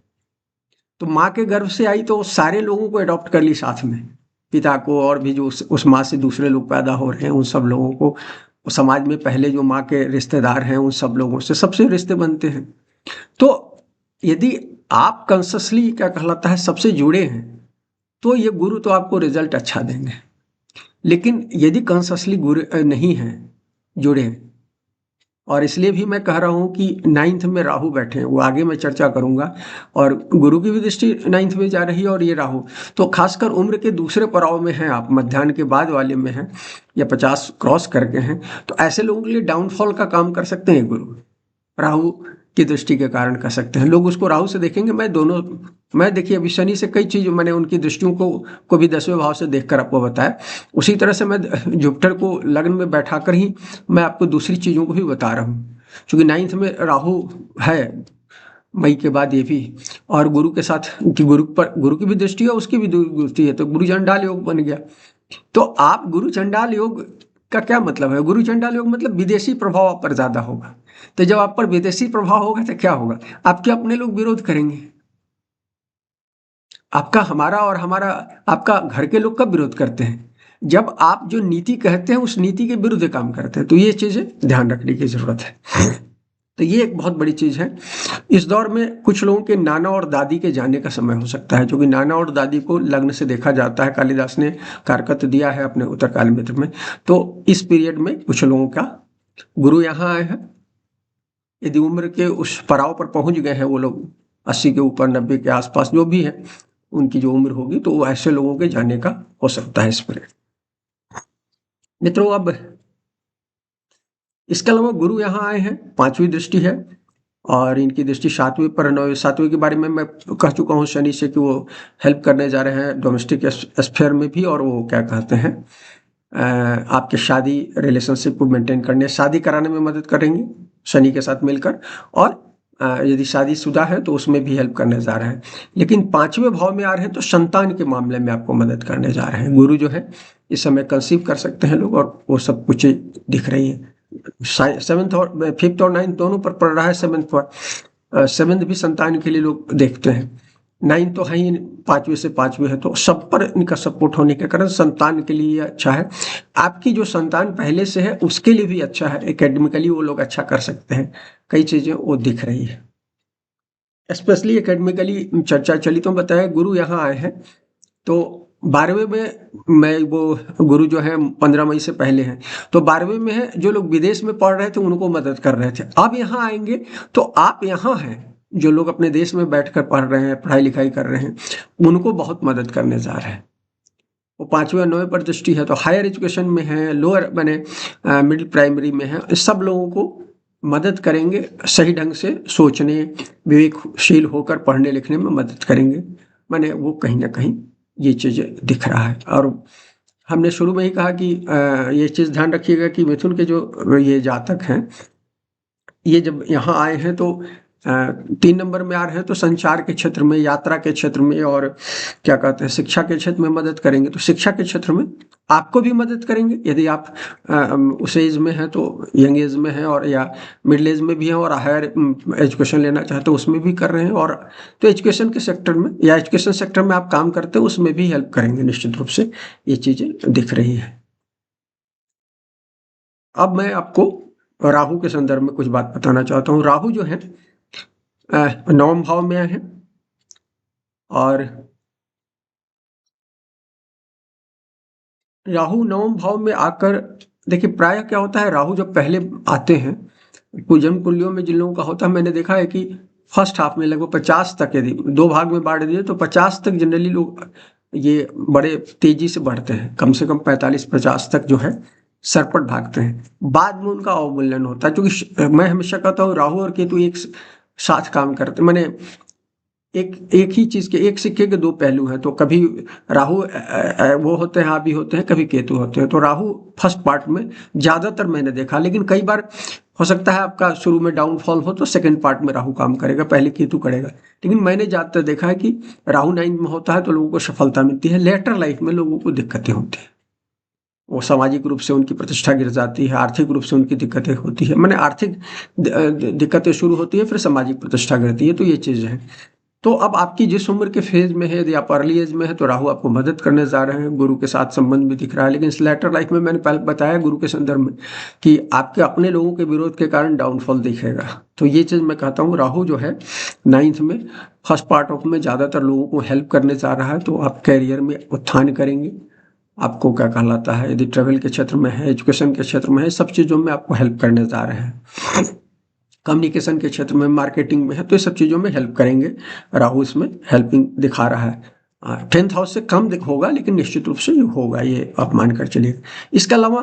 तो माँ के गर्भ से आई तो सारे लोगों को अडॉप्ट कर ली साथ में, पिता को, और भी जो उस माँ से दूसरे लोग पैदा हो रहे हैं उन सब लोगों को, समाज में पहले जो माँ के रिश्तेदार हैं उन सब लोगों से सबसे रिश्ते बनते हैं। तो यदि आप कॉन्शसली क्या कहलाता है सबसे जुड़े हैं, तो ये गुरु तो आपको रिजल्ट अच्छा देंगे। लेकिन यदि कॉन्शसली गुरु नहीं है, जुड़े हैं, और इसलिए भी मैं कह रहा हूँ कि 9th में राहु बैठे हैं, वो आगे मैं चर्चा करूँगा। और गुरु की भी दृष्टि 9th में जा रही है, और ये राहु तो खासकर उम्र के दूसरे पड़ाव में हैं, आप मध्याह्न के बाद वाले में हैं या 50 क्रॉस करके हैं, तो ऐसे लोगों के लिए डाउनफॉल का काम कर सकते हैं गुरु, राहु की दृष्टि के कारण कर सकते हैं। लोग उसको राहु से देखेंगे। मैं देखिए अभी शनि से कई चीज़ मैंने उनकी दृष्टियों को भी 10वें भाव से देखकर आपको बताया, उसी तरह से मैं जुपिटर को लग्न में बैठाकर ही मैं आपको दूसरी चीज़ों को भी बता रहा हूँ। क्योंकि 9th में राहु है, मई के बाद ये भी। और गुरु के साथ कि गुरु की भी दृष्टि है, उसकी भी दृष्टि है, तो गुरु चंडाल योग बन गया। तो आप गुरु चंडाल योग का क्या मतलब है? गुरु चंडाल योग मतलब विदेशी प्रभाव आप पर ज्यादा होगा। तो जब आप पर विदेशी प्रभाव होगा तो क्या होगा? आपके अपने लोग विरोध करेंगे। आपका, हमारा और हमारा आपका घर के लोग कब विरोध करते हैं? जब आप जो नीति कहते हैं उस नीति के विरुद्ध काम करते हैं। तो ये चीजें ध्यान रखने की जरूरत है। तो ये एक बहुत बड़ी चीज है। इस दौर में कुछ लोगों के नाना और दादी के जाने का समय हो सकता है, क्योंकि नाना और दादी को लग्न से देखा जाता है। कालिदास ने कारकत दिया है अपने उत्तरकाल मित्र में। तो इस पीरियड में कुछ लोगों का गुरु यहाँ आए हैं। यदि उम्र के उस पड़ाव पर पहुंच गए हैं वो लोग, 80 के ऊपर, 90 के आसपास जो भी है, उनकी जो उम्र होगी, तो वो ऐसे लोगों के जाने का हो सकता है इस पीरियड। मित्रों, अब इसके अलावा गुरु यहाँ आए हैं, 5वीं दृष्टि है, और इनकी दृष्टि 7वीं पर, 9वीं 7वीं के बारे में मैं कह चुका हूँ शनि से कि वो हेल्प करने जा रहे हैं डोमेस्टिक स्फेयर में भी, और वो क्या कहते हैं, आपके शादी रिलेशनशिप को मेंटेन करने, शादी कराने में मदद करेंगे शनि के साथ मिलकर। और यदि शादीशुदा है तो उसमें भी हेल्प करने जा रहे हैं। लेकिन 5वें भाव में आ रहे हैं तो संतान के मामले में आपको मदद करने जा रहे हैं। गुरु जो है इस समय कंसीव कर सकते हैं लोग, और वो सब कुछ दिख रही है। 7th और 5th और 9th दोनों पर पड़ रहा है। 7th पर, 7th भी संतान के लिए लोग देखते हैं। 9th तो है ही, 5वीं से 5वीं है, तो सब पर इनका सपोर्ट होने के कारण संतान के लिए अच्छा है। आपकी जो संतान पहले से है उसके लिए भी अच्छा है। एकेडमिकली वो लोग अच्छा कर सकते हैं, कई चीजें वो दिख रही है। स्पेशली एकेडमिकली चर्चा चली तो बताया, गुरु यहाँ आए हैं तो 12वें में, मैं वो गुरु जो है 15 मई से पहले हैं, तो 12वें में है, जो लोग विदेश में पढ़ रहे थे उनको मदद कर रहे थे। अब यहाँ आएंगे तो आप यहाँ हैं, जो लोग अपने देश में बैठकर पढ़ रहे हैं, पढ़ाई लिखाई कर रहे हैं, उनको बहुत मदद करने जा रहे हैं। वो 5वें और 9वें पर दृष्टि है, तो हायर एजुकेशन में है, लोअर मैंने मिडिल प्राइमरी में है, सब लोगों को मदद करेंगे। सही ढंग से सोचने, विवेकशील होकर पढ़ने लिखने में मदद करेंगे। मैंने वो कहीं ना कहीं ये चीज़ें दिख रहा है। और हमने शुरू में ही कहा कि ये चीज़ ध्यान रखिएगा कि मिथुन के जो ये जातक हैं, ये जब यहाँ आए हैं तो 3 नंबर में आ रहे हैं, तो संचार के क्षेत्र में, यात्रा के क्षेत्र में, और क्या कहते हैं, शिक्षा के क्षेत्र में मदद करेंगे। तो शिक्षा के क्षेत्र में आपको भी मदद करेंगे। यदि आप उस एज में हैं तो, यंग एज में हैं, और या मिडिल एज में भी हैं और हायर एजुकेशन लेना चाहते हो उसमें भी कर रहे हैं, और तो एजुकेशन के सेक्टर में या एजुकेशन सेक्टर में आप काम करते हो उसमें भी हेल्प करेंगे निश्चित रूप से। ये चीज़ें दिख रही है। अब मैं आपको राहु के संदर्भ में कुछ बात बताना चाहता हूँ। राहु जो है 9वें भाव में है, और राहु 9वें भाव में आकर, देखिए प्राय क्या होता है, राहु जब पहले आते हैं, जन्म कुंडलियों में जिन लोगों का होता है, मैंने देखा है कि फर्स्ट हाफ में लगभग 50 तक, यदि 2 भाग में बांट दिए तो 50 तक जनरली लोग ये बड़े तेजी से बढ़ते हैं, कम से कम 45-50 तक जो है सरपट भागते हैं। बाद में उनका अवमूल्यन होता है, क्योंकि मैं हमेशा कहता हूँ राहु और केतु एक साथ काम करते, मैंने एक ही चीज के, एक सिक्के के 2 पहलू हैं। तो कभी राहु वो होते हैं, हावी होते हैं, कभी केतु होते हैं। तो राहु फर्स्ट पार्ट में ज्यादातर मैंने देखा, लेकिन कई बार हो सकता है आपका शुरू में डाउनफॉल हो तो सेकंड पार्ट में राहु काम करेगा, पहले केतु करेगा। लेकिन मैंने ज्यादातर देखा है कि राहु 9 में होता है तो लोगों को सफलता मिलती है। लेटर लाइफ में लोगों को दिक्कतें होती हैं, वो सामाजिक रूप से उनकी प्रतिष्ठा गिर जाती है, आर्थिक रूप से उनकी दिक्कतें होती है, मैंने आर्थिक दिक्कतें शुरू होती है, फिर सामाजिक प्रतिष्ठा गिरती है। तो ये चीजें हैं। तो अब आपकी जिस उम्र के फेज में है, यदि आप अर्ली एज में है, तो राहु आपको मदद करने जा रहे हैं, गुरु के साथ संबंध भी दिख रहा है। लेकिन इस लेटर लाइफ में मैंने पहले बताया गुरु के संदर्भ में कि आपके अपने लोगों के विरोध के कारण डाउनफॉल दिखेगा। तो ये चीज मैं कहता हूँ, राहु जो है 9th में फर्स्ट पार्ट ऑफ में ज्यादातर लोगों को हेल्प करने जा रहा है। तो आप कैरियर में उत्थान करेंगे। आपको क्या कहलाता है, यदि ट्रेवल के क्षेत्र में है, एजुकेशन के क्षेत्र में है, सब चीजों में आपको हेल्प करने जा रहे हैं। कम्युनिकेशन के क्षेत्र में, मार्केटिंग में है, तो ये सब चीज़ों में हेल्प करेंगे। राहु इसमें हेल्पिंग दिखा रहा है। 10th हाउस से कम होगा, लेकिन निश्चित रूप से होगा, ये आप मानकर चलिए। इसके अलावा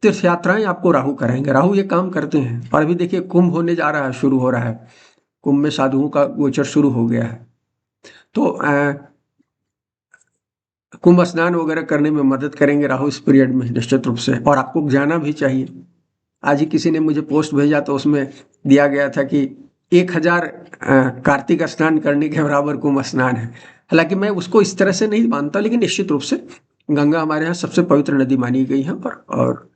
तीर्थ यात्राएं आपको राहु कराएंगे। राहु ये काम करते हैं। और अभी देखिए कुंभ होने जा रहा है, शुरू हो रहा है, कुंभ में साधुओं का गोचर शुरू हो गया है। तो कुंभ स्नान वगैरह करने में मदद करेंगे राहु इस पीरियड में निश्चित रूप से, और आपको जाना भी चाहिए। आज ही किसी ने मुझे पोस्ट भेजा तो उसमें दिया गया था कि 1000 कार्तिक स्नान करने के बराबर कुंभ स्नान है। हालांकि मैं उसको इस तरह से नहीं मानता, लेकिन निश्चित रूप से गंगा हमारे यहाँ सबसे पवित्र नदी मानी गई है। और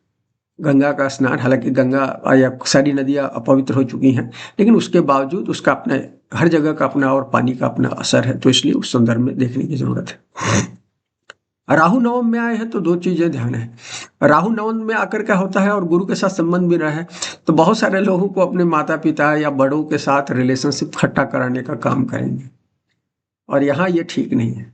गंगा का स्नान, हालांकि गंगा या सारी नदियाँ अपवित्र हो चुकी हैं, लेकिन उसके बावजूद उसका अपना, हर जगह का अपना और पानी का अपना असर है, तो इसलिए उस संदर्भ में देखने की जरूरत है। राहु नवम में आए हैं तो दो चीजें ध्यान है। राहु नवम में आकर क्या होता है, और गुरु के साथ संबंध भी रहा है, तो बहुत सारे लोगों को अपने माता पिता या बड़ों के साथ रिलेशनशिप खट्टा कराने का काम करेंगे, और यहाँ ये ठीक नहीं है।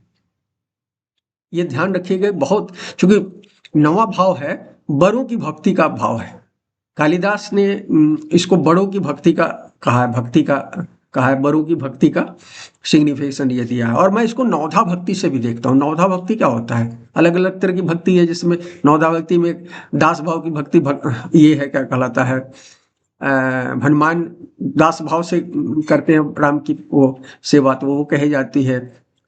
ये ध्यान रखिएगा बहुत, क्योंकि नवा भाव है, बड़ों की भक्ति का भाव है। कालिदास ने इसको बड़ों की भक्ति का कहा है, भक्ति का कहा है, बड़ों की भक्ति का सिग्निफिकेशन ये दिया है। और मैं इसको नवधा भक्ति से भी देखता हूँ। नवधा भक्ति क्या होता है, अलग अलग तरह की भक्ति है, जिसमें नवधा भक्ति में दास भाव की भक्ति ये है, क्या कहलाता है, हनुमान दास भाव से करते हैं राम की वो सेवा, तो वो कही जाती है।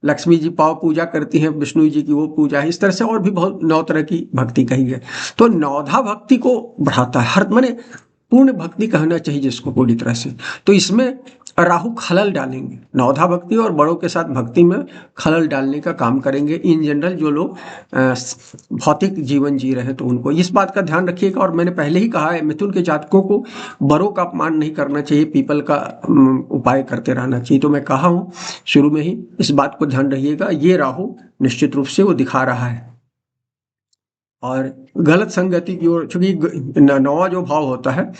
लक्ष्मी जी पाव पूजा करती हैं, विष्णु जी की वो पूजा है। इस तरह से और भी बहुत 9 तरह की भक्ति कही है। तो नवधा भक्ति को बढ़ाता है, हर माने पूर्ण भक्ति कहना चाहिए जिसको पूरी तरह से। तो इसमें राहु खलल डालेंगे, नवधा भक्ति और बड़ों के साथ भक्ति में खलल डालने का काम करेंगे। इन जनरल जो लोग भौतिक जीवन जी रहे हैं, तो उनको इस बात का ध्यान रखिएगा। और मैंने पहले ही कहा है, मिथुन के जातकों को बड़ों का अपमान नहीं करना चाहिए, पीपल का उपाय करते रहना चाहिए। तो मैं कहा हूँ शुरू में ही, इस बात को ध्यान रखिएगा। ये राहु निश्चित रूप से वो दिखा रहा है, और गलत संगति की ओर, चूंकि नौवां जो भाव होता है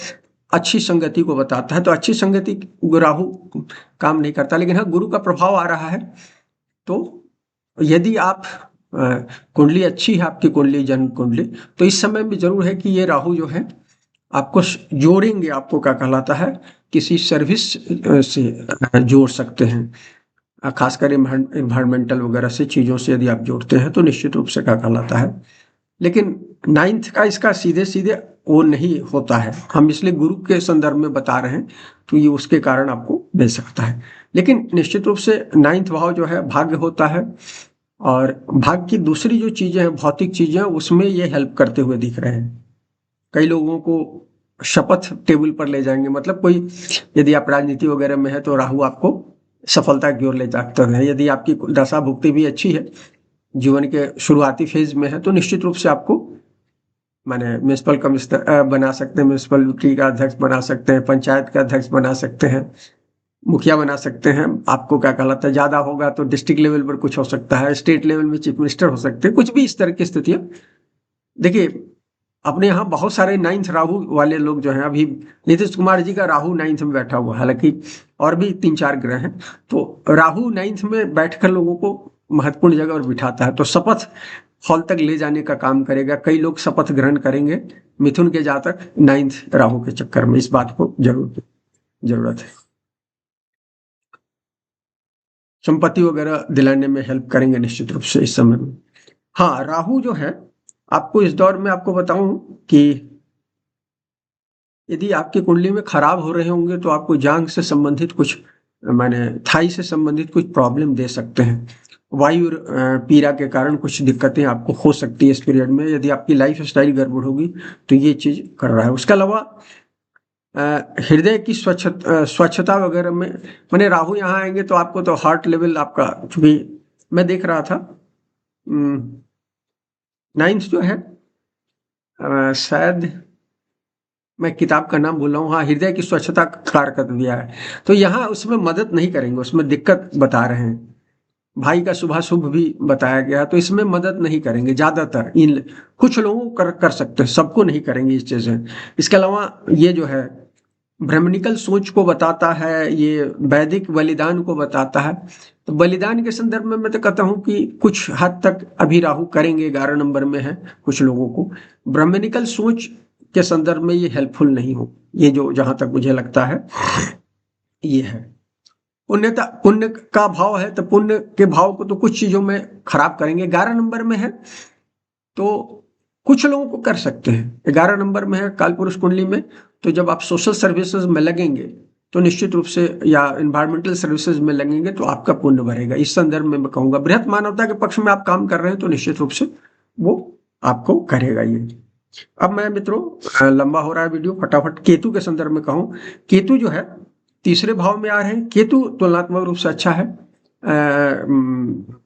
अच्छी संगति को बताता है, तो अच्छी संगति राहु काम नहीं करता। लेकिन हाँ, गुरु का प्रभाव आ रहा है, तो यदि आप कुंडली अच्छी है, आपकी कुंडली जन्म कुंडली, तो इस समय भी जरूर है कि ये राहु जो है आपको जोड़ेंगे, आपको क्या कहलाता है, किसी सर्विस से जोड़ सकते हैं, खासकर इन्वायरमेंटल वगैरह से चीज़ों से यदि आप जोड़ते हैं तो निश्चित रूप से क्या कहलाता है। लेकिन 9th का इसका सीधे सीधे वो नहीं होता है, हम इसलिए गुरु के संदर्भ में बता रहे हैं, तो ये उसके कारण आपको मिल सकता है। लेकिन निश्चित रूप से 9th भाव जो है भाग्य होता है, और भाग्य की दूसरी जो चीजें हैं, भौतिक चीजें, उसमें ये हेल्प करते हुए दिख रहे हैं। कई लोगों को शपथ टेबल पर ले जाएंगे, मतलब कोई, यदि आप राजनीति वगैरह में है तो राहु आपको सफलता की ओर ले जाते हैं। यदि आपकी दशा भुक्ति भी अच्छी है, जीवन के शुरुआती फेज में है, तो निश्चित रूप से आपको माने म्यूनिसिपल कमिश्नर बना सकते हैं, म्यूनिसिपलिटी का अध्यक्ष बना सकते हैं, पंचायत का अध्यक्ष बना सकते हैं, मुखिया बना सकते हैं। आपको क्या कहलाता है, ज्यादा होगा तो डिस्ट्रिक्ट लेवल पर कुछ हो सकता है, स्टेट लेवल में चीफ मिनिस्टर हो सकते हैं, कुछ भी इस तरह की स्थितियां। देखिए, अपने यहाँ बहुत सारे 9th राहु वाले लोग जो हैं, अभी नीतीश कुमार जी का राहु 9th में बैठा हुआ है, हालांकि और भी 3-4 ग्रह हैं, तो राहु 9th में बैठकर लोगों को महत्वपूर्ण जगह पर बिठाता है, तो शपथ हॉल तक ले जाने का काम करेगा। कई लोग शपथ ग्रहण करेंगे मिथुन के जातक 9th राहु के चक्कर में, इस बात को जरूरत है। संपत्ति वगैरह दिलाने में हेल्प करेंगे निश्चित रूप से इस समय में। हाँ, राहु जो है आपको इस दौर में, आपको बताऊं कि यदि आपकी कुंडली में खराब हो रहे होंगे तो आपको जांघ से संबंधित कुछ, माने थाई से संबंधित कुछ प्रॉब्लम दे सकते हैं। वायु पीड़ा के कारण कुछ दिक्कतें आपको हो सकती है इस पीरियड में। यदि आपकी लाइफ स्टाइल गड़बड़ होगी तो ये चीज कर रहा है। उसके अलावा हृदय की स्वच्छता वगैरह में, मैंने राहु यहाँ आएंगे तो आपको तो हार्ट लेवल आपका, चूंकि मैं देख रहा था 9th जो है, शायद मैं किताब का नाम भूल रहा हूँ, हाँ, हृदय की स्वच्छता कारक दिया है, तो यहाँ उसमें मदद नहीं करेंगे, उसमें दिक्कत बता रहे हैं। भाई का शुभ शुभ भी बताया गया, तो इसमें मदद नहीं करेंगे ज्यादातर। इन कुछ लोगों को कर सकते हैं, सबको नहीं करेंगे इस चीजें। इसके अलावा ये जो है ब्राह्मणिकल सोच को बताता है, ये वैदिक बलिदान को बताता है। तो बलिदान के संदर्भ में मैं तो कहता हूँ कि कुछ हद तक अभी राहु करेंगे, 11 नंबर में है कुछ लोगों को। ब्राह्मणिकल सोच के संदर्भ में ये हेल्पफुल नहीं हो, ये जो जहां तक मुझे लगता है ये है। पुण्य का भाव है, तो पुण्य के भाव को तो कुछ चीजों में खराब करेंगे। 11 नंबर में है तो कुछ लोगों को कर सकते हैं। 11 नंबर में है कालपुरुष कुंडली में, तो जब आप सोशल सर्विसेज में लगेंगे तो निश्चित रूप से, या इन्वायरमेंटल सर्विसेज में लगेंगे तो आपका पुण्य बढ़ेगा। इस संदर्भ में मैं कहूंगा, बृहत मानवता के पक्ष में आप काम कर रहे हैं तो निश्चित रूप से वो आपको करेगा ये। अब मैं मित्रों, लंबा हो रहा है वीडियो, फटाफट केतु के संदर्भ में कहूं। केतु जो है तीसरे भाव में आ रहे हैं। केतु तुलनात्मक रूप से अच्छा है।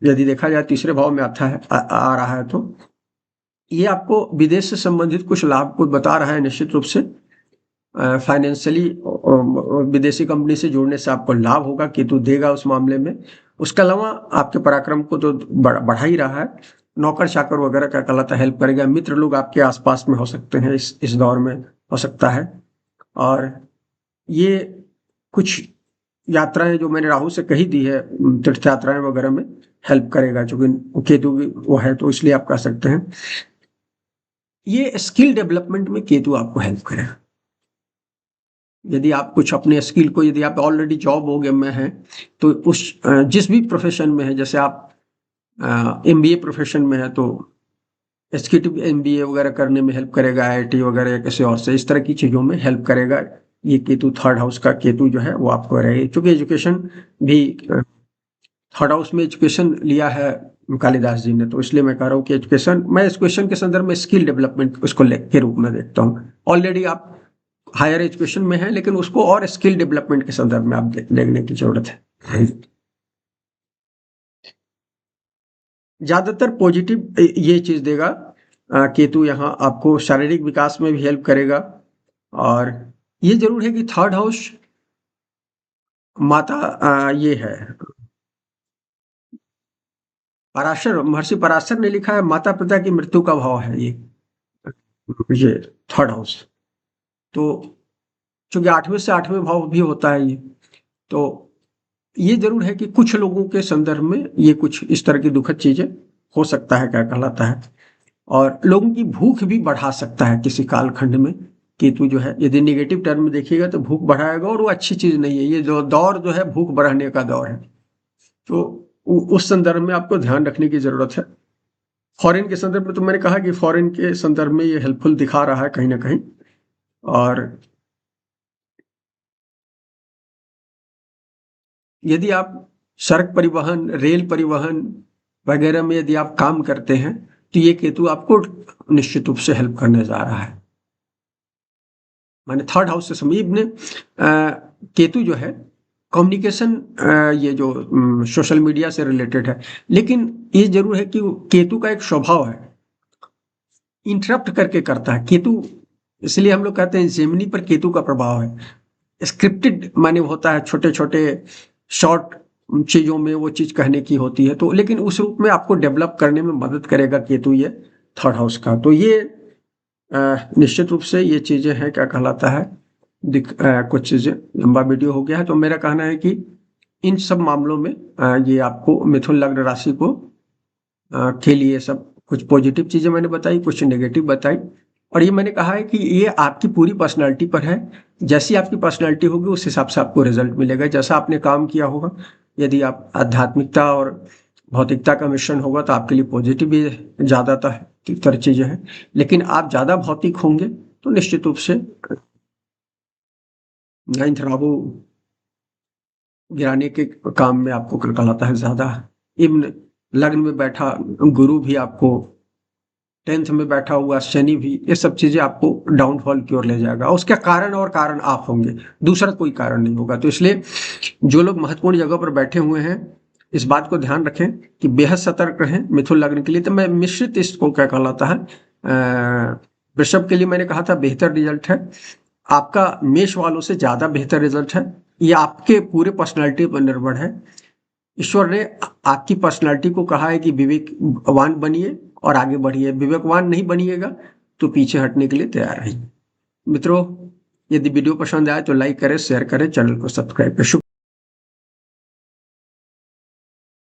यदि देखा जाए तीसरे भाव में आता है, आ रहा है, तो ये आपको विदेश से संबंधित कुछ लाभ को बता रहा है निश्चित रूप से। फाइनेंशियली विदेशी कंपनी से जुड़ने से आपको लाभ होगा, केतु देगा उस मामले में। उसके अलावा आपके पराक्रम को तो बढ़ा ही रहा है। नौकर चाकर वगैरह का कहलाता हेल्प करेगा। मित्र लोग आपके आसपास में हो सकते हैं, इस दौर में हो सकता है। और ये कुछ यात्राएं जो मैंने राहु से कही दी है, तीर्थ यात्राएं वगैरह में हेल्प करेगा, क्योंकि केतु भी वो है, तो इसलिए आप कह सकते हैं ये स्किल डेवलपमेंट में केतु आपको हेल्प करेगा। यदि आप कुछ अपने स्किल को, यदि आप ऑलरेडी जॉब हो गए में हैं, तो उस जिस भी प्रोफेशन में है, जैसे आप एमबीए प्रोफेशन में है, तो एग्जीक्यूटिव एमबीए वगैरह करने में हेल्प करेगा, आईआईटी वगैरह या किसी और से, इस तरह की चीज़ों में हेल्प करेगा। ये केतु थर्ड हाउस का केतु जो है वो आपको रहेगा, क्योंकि एजुकेशन भी थर्ड हाउस में एजुकेशन लिया है कालिदास जी ने, तो इसलिए मैं कह रहा हूँ कि एजुकेशन, मैं एजुकेशन के संदर्भ में स्किल डेवलपमेंट उसको के रूप में देखता हूँ। ऑलरेडी आप हायर एजुकेशन में है, लेकिन उसको और स्किल डेवलपमेंट के संदर्भ में आप देखने की जरूरत है। ज्यादातर पॉजिटिव ये चीज देगा। केतु यहाँ आपको शारीरिक विकास में भी हेल्प करेगा। और ये जरूर है कि थर्ड हाउस माता ये है, पराशर, महर्षि पराशर ने लिखा है माता पिता की मृत्यु का भाव है ये थर्ड हाउस। तो चूंकि 8वें से 8वें भाव भी होता है ये, तो ये जरूर है कि कुछ लोगों के संदर्भ में ये कुछ इस तरह की दुखद चीजें हो सकता है, क्या कहलाता है। और लोगों की भूख भी बढ़ा सकता है किसी कालखंड में। केतु जो है, यदि नेगेटिव टर्म में देखिएगा तो भूख बढ़ाएगा, और वो अच्छी चीज नहीं है। ये जो दौर जो है भूख बढ़ाने का दौर है, तो उस संदर्भ में आपको ध्यान रखने की जरूरत है। फॉरेन के संदर्भ में तो मैंने कहा कि फॉरेन के संदर्भ में ये हेल्पफुल दिखा रहा है कहीं ना कहीं। और यदि आप सड़क परिवहन, रेल परिवहन वगैरह में यदि आप काम करते हैं, तो ये केतु आपको निश्चित रूप से हेल्प करने जा रहा है। माने थर्ड हाउस से समीप ने केतु जो है कम्युनिकेशन, ये जो सोशल मीडिया से रिलेटेड है, लेकिन ये जरूर है कि केतु का एक स्वभाव है, इंटरप्ट करके करता है केतु। इसलिए हम लोग कहते हैं जेमिनी पर केतु का प्रभाव है। स्क्रिप्टेड माने होता है, छोटे छोटे शॉर्ट चीजों में वो चीज कहने की होती है, तो लेकिन उस रूप में आपको डेवलप करने में मदद करेगा केतु ये थर्ड हाउस का। तो ये निश्चित रूप से ये चीजें हैं, क्या कहलाता है, कुछ चीजें। लंबा वीडियो हो गया है, तो मेरा कहना है कि इन सब मामलों में ये आपको मिथुन लग्न राशि को के लिए सब कुछ पॉजिटिव चीजें मैंने बताई, कुछ नेगेटिव बताई। और ये मैंने कहा है कि ये आपकी पूरी पर्सनालिटी पर है। जैसी आपकी पर्सनालिटी होगी उस हिसाब से आपको रिजल्ट मिलेगा, जैसा आपने काम किया होगा। यदि आप आध्यात्मिकता और भौतिकता का मिश्रण होगा तो आपके लिए पॉजिटिव भी ज़्यादातर चीज़ें हैं। लेकिन आप ज़्यादा भौतिक होंगे तो निश्चित रूप से 9th राहु गिराने के काम में आपको कहलाता है ज़्यादा। इब्न लग्न में बैठा गुरु भी आपको, 10th में बैठा हुआ शनि भी, ये सब चीजें आपको डाउनफॉल की ओर ले जाएगा। उसका कारण आप होंगे, दूसरा कोई कारण नहीं होगा। तो इसलिए जो लोग महत्वपूर्ण जगह पर बैठे हुए हैं, इस बात को ध्यान रखें कि बेहद सतर्क रहें मिथुन लग्न के लिए। तो मैं मिश्रित इसको क्या कहलाता है, वृषभ के लिए मैंने कहा था बेहतर रिजल्ट है, आपका मेष वालों से ज्यादा बेहतर रिजल्ट है। ये आपके पूरे पर्सनालिटी पर निर्भर है। ईश्वर ने आपकी पर्सनालिटी को कहा है कि विवेकवान बनिए और आगे बढ़िए। विवेकवान नहीं बनिएगा तो पीछे हटने के लिए तैयार रहिए। मित्रों, यदि वीडियो पसंद आए तो लाइक करें, शेयर करें, चैनल को सब्सक्राइब करें।